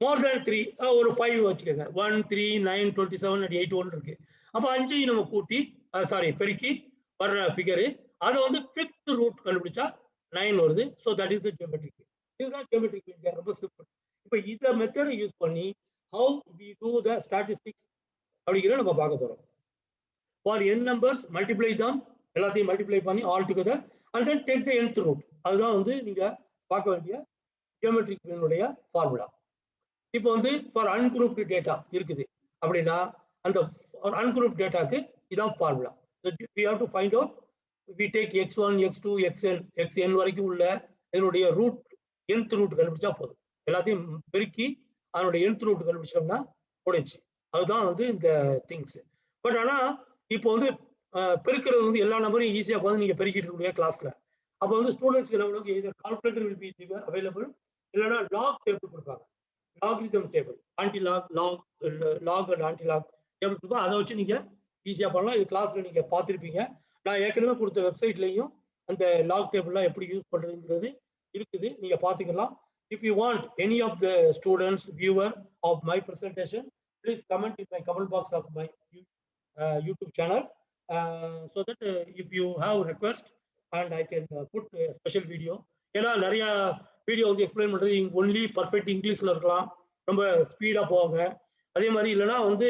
more than 3 ஒரு 5 வச்சுக்கோங்க. 1 3 9 27 8 1 இருக்கு. அப்போ 5 நம்ம கூட்டி பெருக்கி வர்ற ஃபிகரு அதை வந்து 5th ரூட் கண்டுபிடிச்சா 9 வருது. So that is the geometric மீன். இதுதான் ஜியோமெட்ரிக் மீன். ரொம்ப சிம்பிள். இப்போ இந்த மெத்தடை யூஸ் பண்ணி how we do the statistics அப்படிங்கிறத நம்ம பார்க்க போறோம். For n numbers multiply them, எல்லாத்தையும் மல்டிப்ளை பண்ணி all together and then take the nth root. அதுதான் வந்து நீங்க பார்க்க வேண்டிய ஜியோமெட்ரிக் மீனுடைய ஃபார்முலா. இப்போ வந்து ஃபார் அன்குரூப்டு டேட்டா இருக்குது அப்படின்னா அந்த அன்குரூப் டேட்டாக்கு இதான் formula. we have to find out, we take x1 x2 xn வரைக்கும் உள்ள இதனுடைய ரூட் nth ரூட் கண்டுபிடிச்சா போதும். எல்லாத்தையும் பெருக்கி அதனுடைய nth ரூட் கண்டுபிடிச்சோம்னா போயிடுச்சு. அதுதான் வந்து இந்த திங்ஸ். பட் ஆனா இப்போ வந்து பெருக்கிறது வந்து எல்லா நம்பரையும் ஈஸியா பார்த்து நீங்க பெருக்கிட்டு இருக்கக்கூடிய கிளாஸ்ல. அப்போ வந்து ஸ்டூடெண்ட்ஸ்க்கு லெவலுக்கு either calculator will be available, இல்லைன்னா லாக் டேபிள் கொடுப்பாங்க. Logarithm table, anti log and anti log table கொடுப்பா. அதை வச்சு நீங்க ஈஸியா பண்ணலாம். இது கிளாஸ்ல நீங்க பார்த்துருப்பீங்க. நான் ஏற்கனவே கொடுத்த வெப்சைட்லையும் அந்த லாக் டேபிள்லாம் எப்படி யூஸ் பண்றதுங்கிறது இருக்குது, நீங்க பார்த்துக்கலாம். If you want any of the students, viewer of my presentation, please comment in my comment box of my YouTube channel, so that if you have request and I can put a special video. ஏன்னா நிறைய video வந்து explain பண்றது only perfect இங்கிலீஷ்ல இருக்கலாம், ரொம்ப speedo போவாங்க. அதே மாதிரி இல்லைன்னா வந்து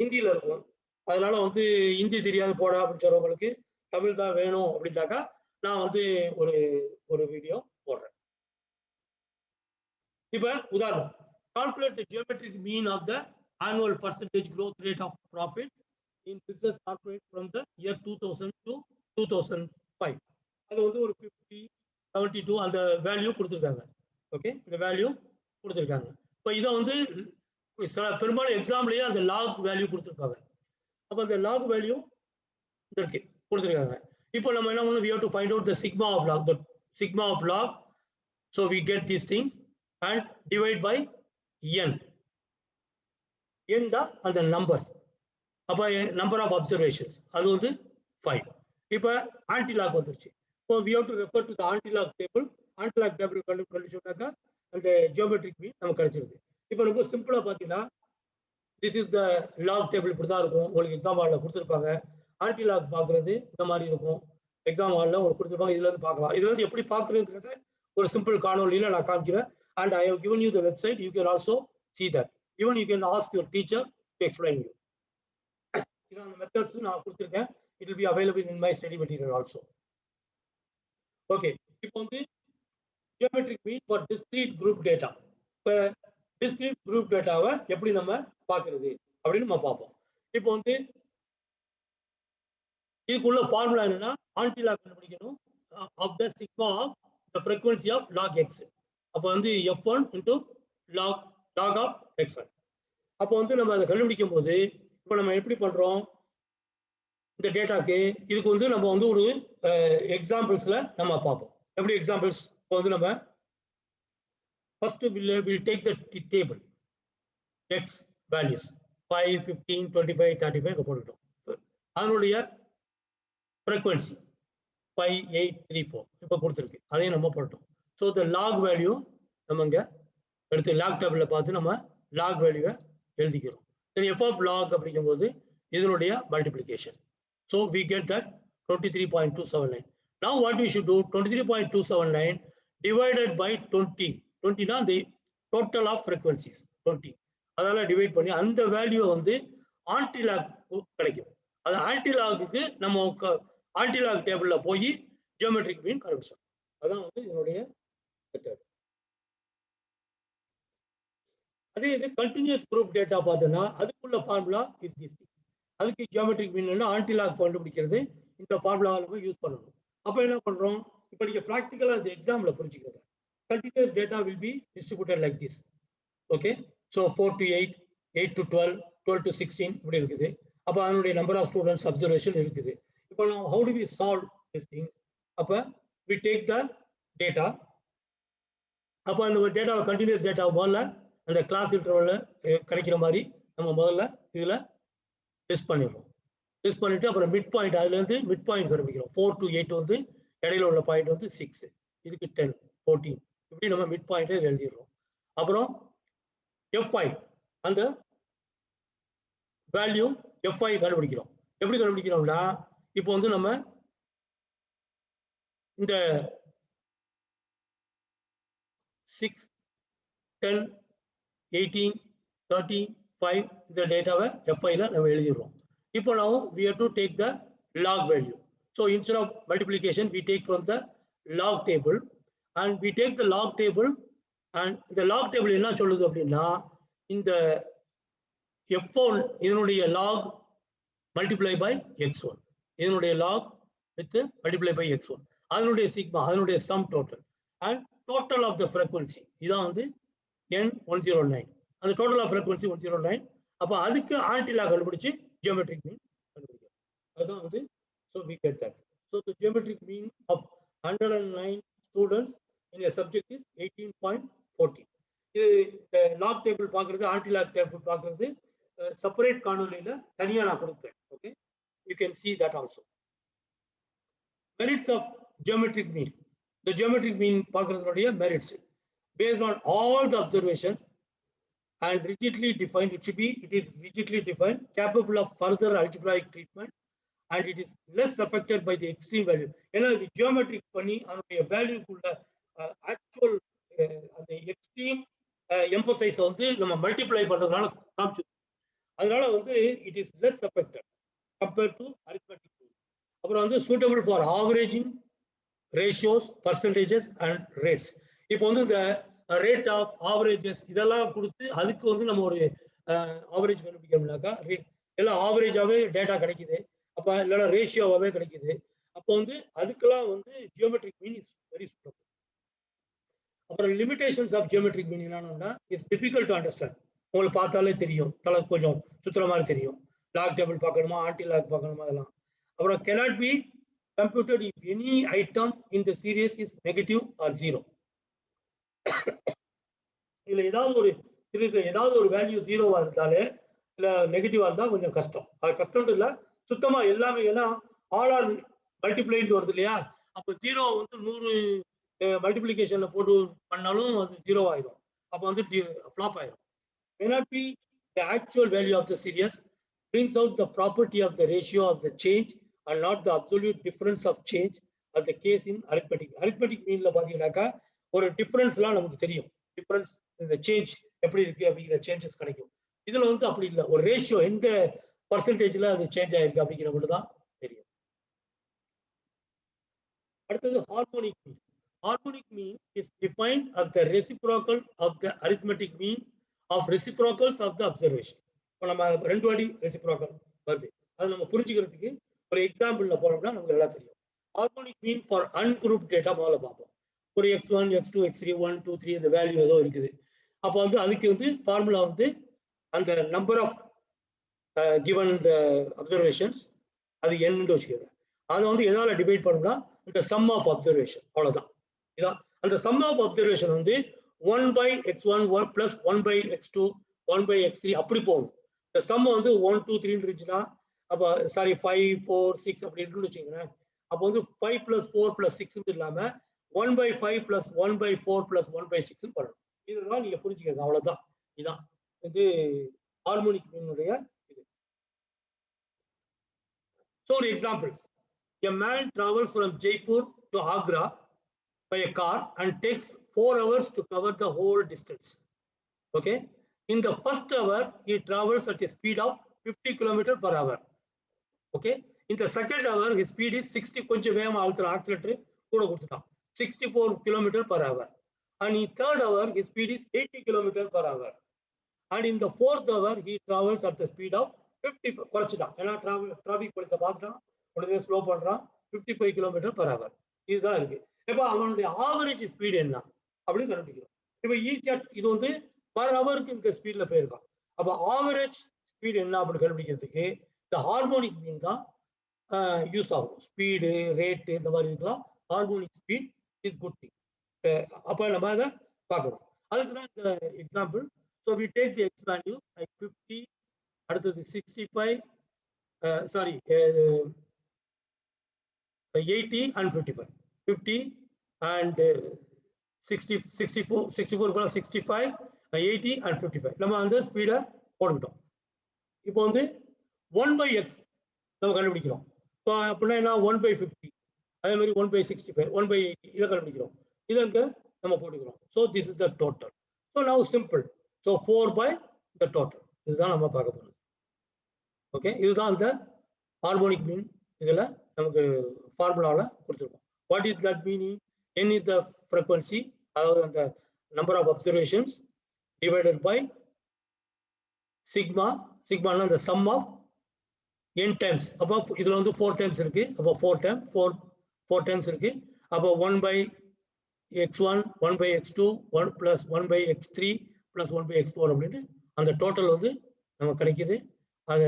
ஹிந்தியில இருக்கும். அதனால வந்து ஹிந்தி தெரியாது போட அப்படின்னு சொல்றவங்களுக்கு தமிழ் தான் வேணும் அப்படின்னாக்கா நான் வந்து ஒரு வீடியோ போடுறேன். இப்போ உதாரணம், calculate the geometric mean of the annual percentage growth rate of profits in business corporate from the year 2000 to 2005. அது வந்து ஒரு 50 72 அந்த வேல்யூ கொடுத்துருக்காங்க. ஓகே, இந்த வேல்யூ கொடுத்துருக்காங்க. இப்போ இதை வந்து பெரும்பாலும் எக்ஸாம்லயே அந்த லாக் வேல்யூ கொடுத்துருப்பாங்க. அப்போ அந்த லாக் வேல்யூ இருக்கு கொடுத்துருக்காங்க. இப்போ நம்ம என்ன பண்ணணும், we have to find out the sigma of log, the sigma of log. So we get these things and divide by n. n தான் அந்த நம்பர். அப்போ நம்பர் ஆஃப் அப்சர்வேஷன்ஸ் அது வந்து 5. இப்போ ஆன்டி லாக் வந்துருச்சு. இப்போ we have to refer to the anti-log table. anti-log table கண்டுபிடிச்சோம்னாக்கா அந்த geometric மீன் நமக்கு கிடைச்சிருது. இப்போ ரொம்ப சிம்பிளா பார்த்தீங்கன்னா this is the log table. இப்படி தான் இருக்கும். உங்களுக்கு எக்ஸாம் ஹாலில் கொடுத்துருப்பாங்க. ஆன்டி லாக் பார்க்கறது இந்த மாதிரி இருக்கும். எக்ஸாம் ஹாலில் உங்களுக்கு கொடுத்துருப்பாங்க. இதுல இருந்து பார்க்கலாம். இதுல இருந்து எப்படி பார்க்கறதுங்கிறத ஒரு சிம்பிள் காணொலியில நான் காமிக்கிறேன். And I have given you the website. You can also see that. Even you can ask your teacher to explain you. இதான் methods நான் கொடுத்திருக்கேன். It will be available in my study material also. Okay. இப்போ வந்து geometric mean for discrete group data. இப்போ discrete group dataவை எப்படி நம்ம பார்க்கிறது அப்படின்னு நம்ம பார்ப்போம். இப்போ வந்து இதுக்குள்ள ஃபார்முலா என்னன்னா ஆன்டி லாக் கண்டுபிடிக்கணும் of the sigma of the frequency of log x. அப்போ வந்து f1 into log of x1. அப்போ வந்து நம்ம அதை கண்டுபிடிக்கும் போது இப்போ நம்ம எப்படி பண்றோம், இந்த டேட்டாக்கு இதுக்கு வந்து நம்ம வந்து ஒரு எக்ஸாம்பிள்ஸ்ல நம்ம பார்ப்போம். எப்படி எக்ஸாம்பிள்ஸ்? இப்போ வந்து நம்ம first will take the table x values 5 15 25 35 போட்டுட்டோம். அதனுடைய ஃப்ரீக்வன்சி 5 8 3 4 இப்போ கொடுத்துருக்கு, அதையும் நம்ம போட்டோம். ஸோ த லாக் வேல்யூ நம்ம இங்கே எடுத்து லாக் டேபிளில் பார்த்து நம்ம லாக் வேல்யூவை எழுதிக்கிறோம். சரி, எஃப் ஆஃப் லாக் அப்படிங்கும்போது இதனுடைய multiplication. So we get that 23.279. Now what we should do, 23.279 divided by 20. 20 னா the total of frequencies 20. அதெல்லாம் டிவைட் பண்ணி அந்த வேல்யூ வந்து ஆன்டி லாக் கிடைக்கும். அது ஆன்டி லாக்கு நம்ம ஆன்டி லாக் டேபிள்ல போய் ஜியோமெட்ரிக் மீன் கண்டுபிடிச்சோம். அதான் வந்து இதனுடைய மெத்தட். அதே இது கண்டினியூஸ் குரூப் டேட்டா பார்த்தோம்னா அதுக்குள்ள ஃபார்முலா இஸ் திஸ். அதுக்கு ஜியோமெட்ரிக் மீன் ஆன்டி லாக் கண்டுபிடிக்கிறது இந்த ஃபார்முலா நம்ம யூஸ் பண்ணணும். அப்போ என்ன பண்றோம், இப்போ நீங்க ப்ராக்டிக்கலா இந்த எக்ஸாம்ல புரிஞ்சுக்கோங்க. Continuous data will be distributed like this. Okay, so 4 to 8, 8 to 12, 12 to 16 இப்படி இருக்குது. அப்போ அதனுடைய நம்பர் ஆஃப் ஸ்டூடெண்ட்ஸ் அப்சர்வேஷன் இருக்குது. இப்போ நம்ம how do we solve this thing? அப்போ வி டேக் த டேட்டா. அப்போ அந்த டேட்டாவை கண்டினியூஸ் டேட்டாவை முதல்ல அந்த கிளாஸ் இன்டர்வல்ல கிடைக்கிற மாதிரி நம்ம முதல்ல இதுல டெஸ்ட் பண்ணிடுறோம். டெஸ்ட் பண்ணிட்டு அப்புறம் மிட் பாயிண்ட், அதுல இருந்து மிட் பாயிண்ட் கண்டுபிடிக்கிறோம். 4 to 8 வந்து இடையில உள்ள பாயிண்ட் வந்து 6, இதுக்கு 10, 14 இப்படி நம்ம மிட் பாயிண்ட் எழுதிடுறோம். அப்புறம் F5 அந்த வேல்யூ F5 கண்டுபிடிக்கிறோம். எப்படி கண்டுபிடிக்கிறோம்னா இப்போ வந்து நம்ம இந்த 6, 10, 18, 13, 5 இந்த டேட்டாவை F5ல நம்ம எழுதிடுறோம். இப்போ now we have to take the log value. So instead of multiplication we take from the log table, and we take the log table, and the log table என்ன சொல்லுது அப்படின்னா இந்த F1 இதனுடைய log multiply by x1, இதனுடைய log with multiply by x1, அதனுடைய sigma, அதனுடைய sum total and total of the frequency இதான் வந்து N109, அந்த total of frequency 109. அப்ப அதுக்கு ஆன்டிலா கண்டுபிடிச்சு geometric mean கண்டுபிடிக்கும். அதுதான் வந்து so we get that. So the geometric mean of 109 students in a subject is 18.40. இது log table பார்க்கிறது, ஆன்டிலா டேபிள் பார்க்கிறது செப்பரேட் காணொலியில தனியா நான் கொடுப்பேன். Okay, you can see that also. Merits of geometric mean. The geometric mean பார்க்கிறதுடைய merits based on all the observation and rigidly defined. It is rigidly defined, capable of further algebraic treatment, and it is less affected by the extreme value. ஏன்னா இது geometric பண்ணி அதனுடைய வேல்யூக்குள்ள actual அந்த extreme emphasise வந்து நம்ம multiply பண்றதுனால காமிச்சு, அதனால வந்து it is less affected compared to arithmetic mean. அப்புறம் வந்து suitable for averaging ratios, percentages and rates. இப்போ வந்து இந்த ரேட் ஆஃப் ஆவரேஜஸ் இதெல்லாம் கொடுத்து அதுக்கு வந்து நம்ம ஒரு ஆவரேஜ் கண்டுபிடிக்கணும்னாக்கா எல்லாம் ஆவரேஜாவே டேட்டா கிடைக்குது, அப்ப இல்லைன்னா ரேஷியோவாவே கிடைக்குது. அப்போ வந்து அதுக்கெல்லாம் வந்து geometric mean is very suitable. அப்புறம் லிமிடேஷன்ஸ் ஆஃப் ஜியோமெட்ரிக் மீன் என்னன்னா இட்ஸ் டிஃபிகல்ட் டு அண்டர்ஸ்டாண்ட். உங்களுக்கு பார்த்தாலே தெரியும், தலை கொஞ்சம் சுத்துற மாதிரி தெரியும். லாக் டேபிள் பார்க்கணுமா, ஆன்டி லாக் பார்க்கணுமா, அதெல்லாம். அப்புறம் cannot be computed if any item in the series is negative or zero. இதுல ஏதாவது ஒரு வேல்யூ ஜீரோவா இருந்தாலே இல்ல நெகட்டிவா இருந்தா கொஞ்சம் கஷ்டம். அது கஷ்டம் இல்ல, சுத்தமா எல்லாமே, ஏன்னா ஆல் ஆர் மல்டிப்ளைன்னு வருது இல்லையா, அப்போ ஜீரோ வந்து 100 மல்டிபிளிகேஷன்ல போட்டு பண்ணாலும் அது ஜீரோ ஆயிடும், அப்போ வந்து ஃபிளாப் ஆயிடும். cannot be the actual value of the series, brings out the property of the ratio of the change and not the absolute difference of change as the case in arithmetic. arithmetic meanல பாத்தீங்கன்னாக்கா ஒரு டிஃபரன்ஸ்லாம் நமக்கு தெரியும், difference இந்த change எப்படி இருக்கு அப்படிங்கிற changes கிடைக்கும். இதுல வந்து அப்படி இல்லை, ஒரு ரேஷியோ எந்த பர்சன்டேஜ்ல அது சேஞ்ச் ஆயிருக்கு அப்படிங்கிற மட்டும் தான் தெரியும். அடுத்தது harmonic mean. Harmonic mean is defined as the reciprocal of the arithmetic mean of reciprocals of the observation. இப்போ நம்ம 2 வாட்டி ரெசிப்ரோக்கல் வருது, அது நம்ம புரிஞ்சுக்கிறதுக்கு ஒரு எக்ஸாம்பிள்ல போனோம்னா நமக்கு எல்லாம் தெரியும். Harmonic mean for ungroup data முதல்ல பார்ப்போம். ஒரு x1, x2, x3, 1, 2, 3 இந்த வேல்யூ ஏதோ இருக்குது. அப்போ வந்து அதுக்கு வந்து ஃபார்முலா வந்து அந்த number of given the observations அது என்னன்னு வச்சுக்கோங்க. அதை வந்து எதால டிவைட் பண்ணோம்னா இந்த சம் ஆஃப் அப்சர்வேஷன், அவ்வளவுதான். இதான் அந்த சம் ஆஃப் அப்சர்வேஷன் வந்து 1/x1 plus 1/x2 1/x3 அப்படி போகும். இந்த சம் வந்து 1, 2, 3 இருந்துச்சுன்னா அப்போ சாரி 5, 4, 6 அப்படி இருக்குன்னு வச்சுக்கோங்களேன். அப்போ வந்து 5 + 4 + 6 இல்லாம 1/5 plus 1/4 plus 1/6 பண்ணணும். இதுதான் நீங்க புரிஞ்சுக்கங்க, அவ்வளவுதான். இதான் இது ஹார்மோனிக் மீனுடைய இது. So for example, a man travels from Jaipur to Agra by a car and takes 4 hours to cover the whole distance. Okay, in the first hour he travels at a speed of 50 km/h. Okay, in the second hour his speed is 60, கொஞ்சம் வேகமா அழுத்துறான், oscillator கூட கொடுத்துட்டான், 64 km/h. And in third hour his speed is 80 km/h. And in the fourth hour he travels at the speed of 50, குறைச்சிட்டான், ஏன்னா traffic போலீஸை பார்த்துட்டான், உடனே slow பண்றான், 55 km/h. இதுதான் இருக்கு. இப்போ அவனுடைய ஆவரேஜ் ஸ்பீடு என்ன அப்படின்னு கண்டுபிடிக்கிறோம். இப்போ ஈஸியா இது வந்து பர் ஹவருக்கு இந்த ஸ்பீட்ல போயிருக்கான். அப்போ ஆவரேஜ் ஸ்பீடு என்ன அப்படின்னு கண்டுபிடிக்கிறதுக்கு இந்த ஹார்மோனிக் மீன் தான் யூஸ் ஆகும். ஸ்பீடு, ரேட்டு, இந்த மாதிரி இதுக்கெல்லாம் harmonic speed is good thing. அப்போ நம்ம அதை பார்க்கணும். அதுக்கு தான் இந்த example So we take the x value like 50, அடுத்தது 65, sorry, 80 and 55. 50 and 64 plus 65, 80 and 55. நம்ம அந்த ஸ்பீடை போட்டுக்கிட்டோம். இப்போ வந்து 1/x நம்ம கண்டுபிடிக்கிறோம். ஸோ அப்படின்னா என்ன 1/50, அதே மாதிரி 1/65, 1/80 இதை கண்டுபிடிக்கிறோம். இதை நம்ம போட்டுக்கிறோம். So this is the total. So now simple. So 4/the total. இதுதான் நம்ம பார்க்க போகிறது. ஓகே, இதுதான் அந்த ஹார்மோனிக் மீன் இதில் நமக்கு ஃபார்முலாவில் கொடுத்துருக்கோம். What is that meaning? n is the frequency, அதாவது அந்த number of observations divided by sigma. Sigma is the sum of n times. அப்போ இதில் வந்து 4 times இருக்கு. அப்போ 4 times இருக்கு. அப்போ 1/x1, 1/x2, 1 plus 1/x3 plus 1/x4 அப்படின்ட்டு அந்த டோட்டல் வந்து நமக்கு கிடைக்குது. அது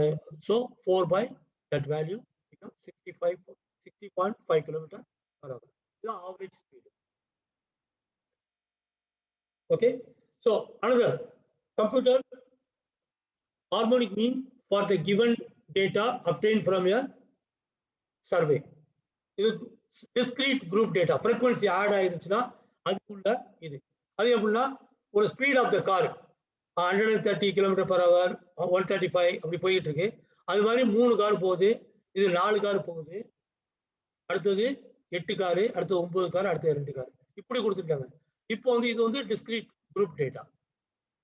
so 4 by that value becomes 60.5 km/h. இதுதான் average speed. Okay, so another computer harmonic mean for the given data obtained from a survey. இது discrete group data, frequency add ஆயிருச்சுன்னா அதுக்குள்ள இது. அது எப்படின்னா ஒரு speed of the car 130 km/h, 135 அப்படி போயிட்டு இருக்கு. அது மாதிரி 3 கார் போகுது, இது 4 கார் போகுது, அடுத்தது 8 காரு, அடுத்து 9 கார், அடுத்து 2 கார், இப்படி கொடுத்துருக்காங்க. இப்போ வந்து இது வந்து டிஸ்கிரீட் குரூப் டேட்டா.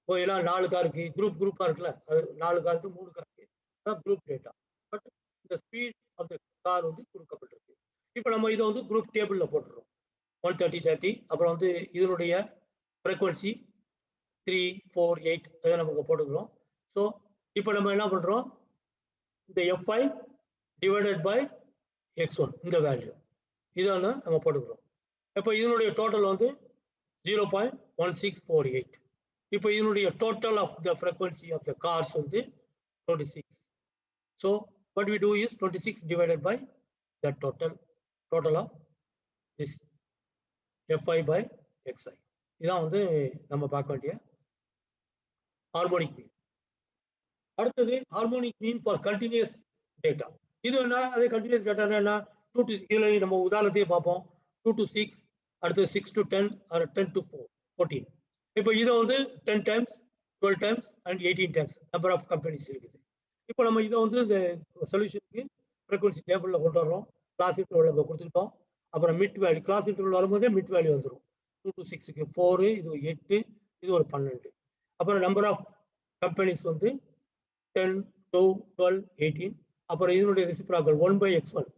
இப்போ எல்லாம் 4 காருக்கு குரூப்பா இருக்குல்ல, அது 4 காருக்கு 3 காருக்கு அதான் குரூப் டேட்டா. பட் இந்த ஸ்பீட் ஆஃப் த கார் வந்து கொடுக்கப்பட்டிருக்கு. இப்போ நம்ம இதை வந்து குரூப் டேபிள்ல போட்டுறோம். 130, 30, அப்புறம் வந்து இதனுடைய ஃப்ரீக்வன்சி 3, 4, 8 அதை நமக்கு போட்டுக்கிறோம். ஸோ இப்போ நம்ம என்ன பண்றோம், இந்த Fi டிவைடட் பை x1 இந்த வேல்யூ இதை நம்ம போட்டுக்கிறோம். இப்போ இதனுடைய டோட்டல் வந்து 0.1648. இப்போ இதனுடைய total of the frequency of the cars வந்து 26. So what we do is 26 divided by the total of this Fi by xi. இதான் வந்து நம்ம பார்க்க வேண்டிய ஹார்மோனிக் மீன். அடுத்தது harmonic mean for continuous data. இது என்ன, அதே கண்டினியூஸ் டேட்டா என்ன, 2 to இதுல நம்ம உதாரணத்தையே பார்ப்போம். 2 to 6, அடுத்து 6 to 10 or 10 to 14. இப்போ இதை வந்து 10 times, 12 times and 18 times number of companies இருக்குது. இப்போ நம்ம இதை வந்து இந்த சொல்யூஷனுக்கு ஃப்ரீக்வன்சி டேபிளில் கொண்டு வரோம். கிளாஸ் இன்டர்வல் கொடுத்துருக்கோம். அப்புறம் மிட் வேல்யூ, கிளாஸ் இன்டர்வல் வரும்போதே மிட் வேல்யூ வந்துடும். 2 to 6க்கு 4, இது 8, இது ஒரு 12. அப்புறம் நம்பர் ஆஃப் கம்பெனிஸ் வந்து 10, 12, 12, 18. அப்புறம் இதனுடைய ரெசிப்ராக்கல் 1/x1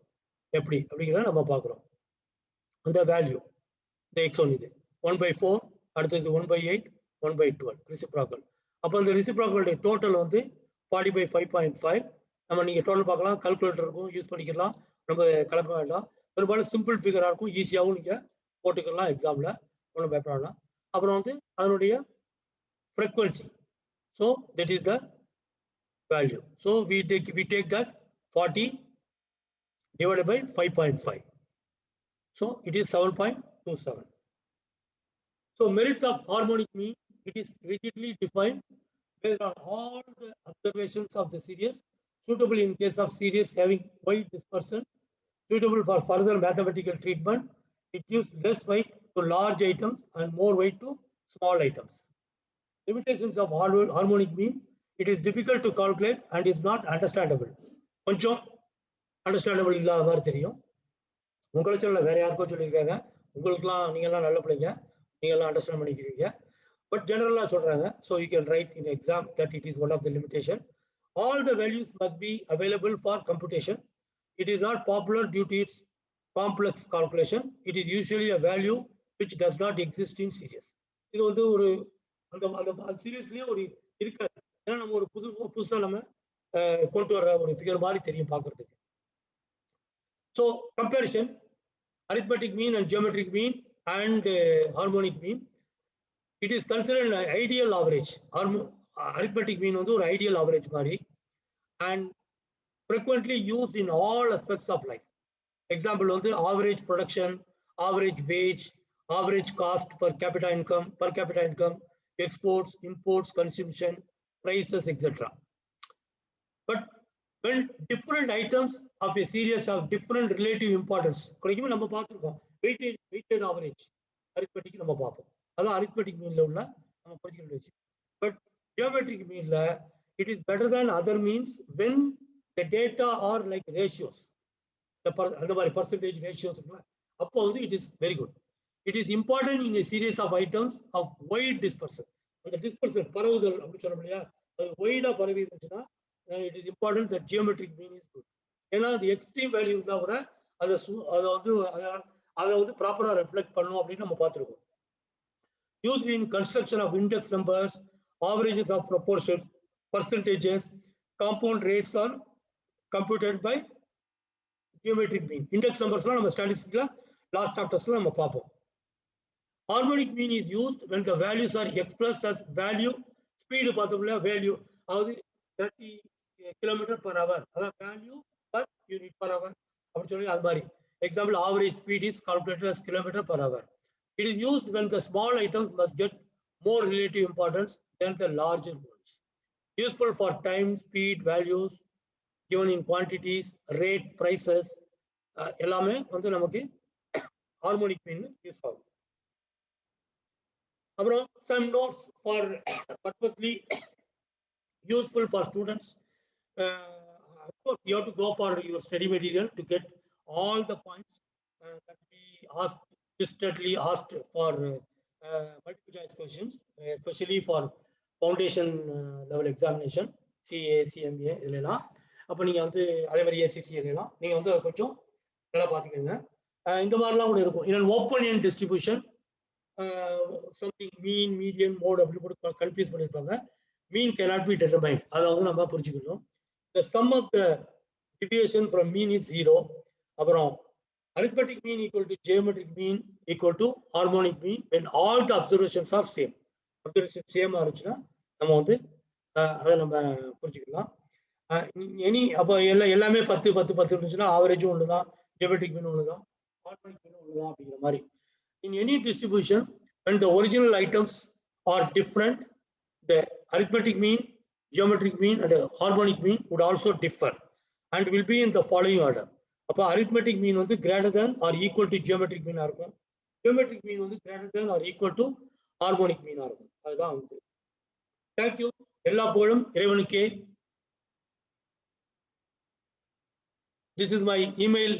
எப்படி அப்படிங்கிறத நம்ம பார்க்குறோம். அந்த வேல்யூ இந்த x1 இது 1/4, அடுத்தது 1/8, 1/12 ரெசிப்ராக்கல். அப்போ இந்த ரெசிப்ராக்கலுடைய டோட்டல் வந்து 40/5.5. நம்ம நீங்கள் டோட்டல் பார்க்கலாம், கால்குலேட்டர் இருக்கும், யூஸ் பண்ணிக்கலாம், நம்ம கலக்க வேண்டாம். பெரும்பாலும் சிம்பிள் ஃபிகராக இருக்கும், ஈஸியாகவும் நீங்கள் போட்டுக்கலாம் எக்ஸாமில், ஒன்றும் பயப்படலாம். அப்புறம் வந்து அதனுடைய frequency, so that is the value. So we take that 40 divided by 5.5. So it is 7.27. So merits of harmonic mean, it is rigidly defined based on all the observations of the series, suitable in case of series having wide dispersion, suitable for further mathematical treatment. It gives less weight to large items and more weight to small items. Limitations of harmonic mean, it is difficult to calculate and is not understandable. கொஞ்சம் understandable இல்லாத மாதிரி தெரியும். உங்களை சொல்ல வேற யாருக்கோ சொல்லியிருக்காங்க, உங்களுக்குலாம் நீங்கள்லாம் நல்ல பிள்ளைங்க, நீங்கள்லாம் அண்டர்ஸ்டாண்ட் பண்ணிக்கிறீங்க. பட் ஜெனரலாக சொல்றாங்க. So you can write in exam that it is one of the limitation. All the values must be available for computation. It is not popular due to its complex calculation. It is usually a value which does not exist in series. இது வந்து ஒரு அந்த சீரியஸ்லயே ஒரு இருக்காது. ஏன்னா நம்ம ஒரு புதுசா நம்ம கொண்டு வர்ற ஒரு ஃபிகர் மாதிரி தெரியும் பார்க்கறதுக்கு. So comparison arithmetic mean and geometric mean and harmonic mean, it is considered an ideal average. Arithmetic mean வந்து ஒரு ideal average மாதிரி and frequently used in all aspects of life. Example வந்து average production, average wage, average cost per capita income, exports, imports, consumption, prices, etc. But when different items of a series have different relative importance, நம்ம பார்த்துருக்கோம் weighted average arithmetic நம்ம பார்ப்போம். அதான் arithmetic meanல உள்ள நம்ம குறிச்சிக்கல் வச்சு. But geometric meanல it is better than other means when the data are like ratios. அந்த மாதிரி percentage ratios அப்போ வந்து it is very good. It is important in a series of items of wide dispersion. அந்த dispersion பரவுதல் அப்படி சொல்றோம் இல்லையா, அது வைடா பரவி இருந்துச்சுன்னா it is important that geometric mean is good. ஏன்னா the extreme value இருந்தா கூட அதை வந்து ப்ராப்பரா ரெஃப்ளெக்ட் பண்ணும் அப்படின்னு நம்ம பார்த்துருக்கோம். Used in construction of index numbers, averages of proportion, percentages, compound rates are computed by geometric mean. Index numbers நம்ம ஸ்டாட்டிஸ்டிக்ல லாஸ்ட் சாப்டர்ஸ்ல நம்ம பார்ப்போம். Harmonic mean is used when the values are expressed as value. Speed பார்த்தோம்ல value, அதாவது 30 km/h, அதாவது value per unit per hour அப்படி சொல்லி அது மாதிரி. Example, average speed is calculated as km/h. It is used when the small items must get more relative importance than the larger ones. Useful for time, speed, values given in quantities, rate, prices. எல்லாமே வந்து நமக்கு harmonic mean use ஆகும். அப்புறம் some notes for purposely useful for students. Of course, you have to go for your study material to get all the points that we asked, consistently asked for multiple choice questions, especially for foundation level examination, CA, CMA இதெல்லாம். அப்போ நீங்கள் வந்து அதே மாதிரி ACC எல்லாம் நீங்கள் வந்து கொஞ்சம் நல்லா பார்த்துக்கோங்க. இந்த மாதிரிலாம் கூட இருக்கும். இன்னொன்று ஓப்பன் எண்ட் டிஸ்ட்ரிபியூஷன், சம்திங் மீன், மீடியன், மோட் அப்படி கூட கன்ஃபியூஸ் பண்ணியிருப்பாங்க. மீன் cannot be determined, அதை வந்து நம்ம புரிஞ்சுக்கணும். The sum of the deviation from mean is 0. அப்புறம் arithmetic mean equal to geometric mean equal to harmonic mean when all the observations are same. Observation same இருந்துச்சுன்னா நம்ம வந்து அதை நம்ம புரிஞ்சுக்கலாம். எனி அப்போ எல்லாமே 10 10 10 இருந்துச்சுன்னா ஆவரேஜும் ஒன்று தான், geometric mean ஒன்று தான், harmonic mean ஒன்று தான் அப்படிங்கிற மாதிரி. In any distribution, when the original items are different, the arithmetic mean, geometric mean and harmonic mean would also differ and will be in the following order. அப்போ arithmetic mean வந்து greater than or equal to geometric mean இருக்கும். Geometric mean வந்து greater than or equal to harmonic mean இருக்கும். அதுதான் வந்து. Thank you. எல்லா புகழும் இறைவனுக்கே. This is my email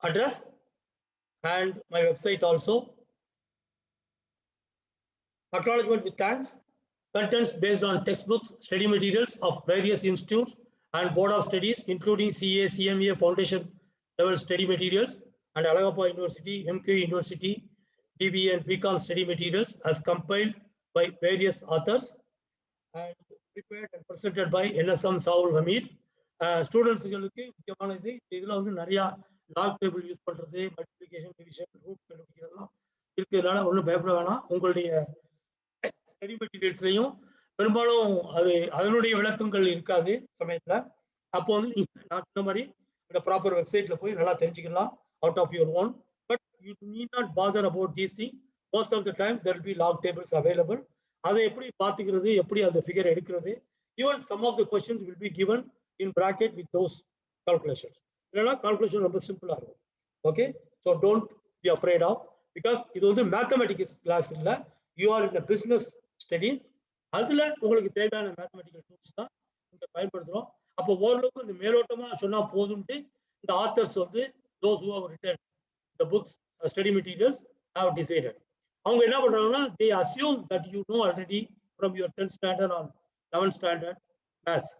address and my website also. Acknowledgement with thanks. Contents based on textbooks, study materials of various institutes and Board of Studies, including CA, CMA, foundation level study materials, and Alagappa University, MQ University, DBA and BCom study materials as compiled by various authors and prepared and presented by NSM Saul Hamid. Students முக்கியமான இதுல வந்து நிறைய lock table use பண்றது, multiplication, division, root கண்டுபிடிக்கிறதுலாம் இருக்கிறதுனால ஒன்றும் பயப்பட வேணாம். உங்களுடைய ஸ்டடி மெட்டீரியல்ஸ்லையும் பெரும்பாலும் அதனுடைய விளக்கங்கள் இருக்காது சமயத்துல. அப்போ வந்து நான் சொன்ன மாதிரி இந்த ப்ராப்பர் வெப்சைட்ல போய் நல்லா தெரிஞ்சுக்கலாம் out of your own. But you need not bother about these thing. Most of the time there will be log tables available. அதை எப்படி பார்த்துக்கிறது, எப்படி அந்த ஃபிகர் எடுக்கிறது, even some of the questions will be given in bracket with those calculations. இல்லைன்னா calculation ரொம்ப சிம்பிளா இருக்கும். Okay, so don't be afraid of, because இது வந்து மேத்தமெட்டிக்ஸ் கிளாஸ் இல்லை, you are in business studies. அதுல உங்களுக்கு தேவையான மேத்தமெட்டிக்கல் டூல்ஸ் தான் இங்க பயன்படுத்துறோம். அப்போ ஓரளவுக்கு இந்த மேலோட்டமா சொன்னா போதும்ட்டு இந்த ஆத்தர்ஸ் வந்து those who have written the books, study materials have decided. அவங்க என்ன பண்றாங்கன்னா they assume that you know already from your 10th standard or 11th standard maths,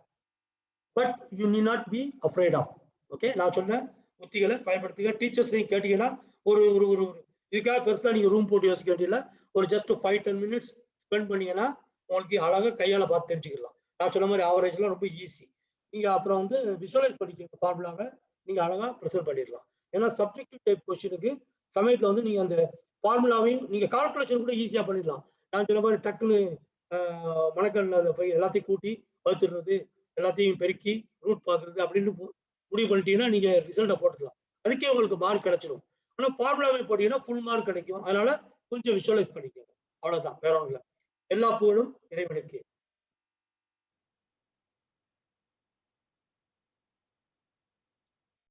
but you need not be afraid of. Okay, நான் சொன்ன உத்திகளை பயன்படுத்துங்க. டீச்சர்ஸையும் கேட்டீங்கன்னா ஒரு ஒரு ஒரு இதுக்காக பெருசா நீங்க ரூம் போட்டு யோசிக்க வேண்டியதில்லை. ஒரு ஜஸ்ட் 5-10 minutes ஸ்பெண்ட் பண்ணீங்கன்னா உங்களுக்கு அழகா கையால பார்த்து தெரிஞ்சுக்கலாம். நான் சொன்ன மாதிரி ஆவரேஜ்லாம் ரொம்ப ஈஸி. நீங்க அப்புறம் வந்து விஷுவலைஸ் பண்ணிக்க ஃபார்முலாவை நீங்க அழகா ப்ரெசென்ட் பண்ணிடலாம். ஏன்னா சப்ஜெக்டிவ் டைப் கொஸ்டினுக்கு சமயத்துல வந்து நீங்க அந்த ஃபார்முலாவையும் நீங்க கால்குலேஷன் கூட ஈஸியா பண்ணிடலாம். நான் சொன்ன மாதிரி டக்குன்னு மணக்கல்ல போய் எல்லாத்தையும் கூட்டி வகுத்துடுறது, எல்லாத்தையும் பெருக்கி ரூட் பார்க்கறது அப்படின்னு முடிவு பண்ணிட்டீங்கன்னா நீங்க ரிசல்ட்டை போட்டுக்கலாம். அதுக்கே உங்களுக்கு மார்க் கிடைச்சிடும். ஆனால் ஃபார்முலாவை போட்டீங்கன்னா ஃபுல் மார்க் கிடைக்கும். அதனால கொஞ்சம் விஷுவலைஸ் பண்ணிக்கோங்க. அவ்வளவுதான், வேற ஒன்றும் இல்லை. எல்லா புகழும் இறைவனுக்கு.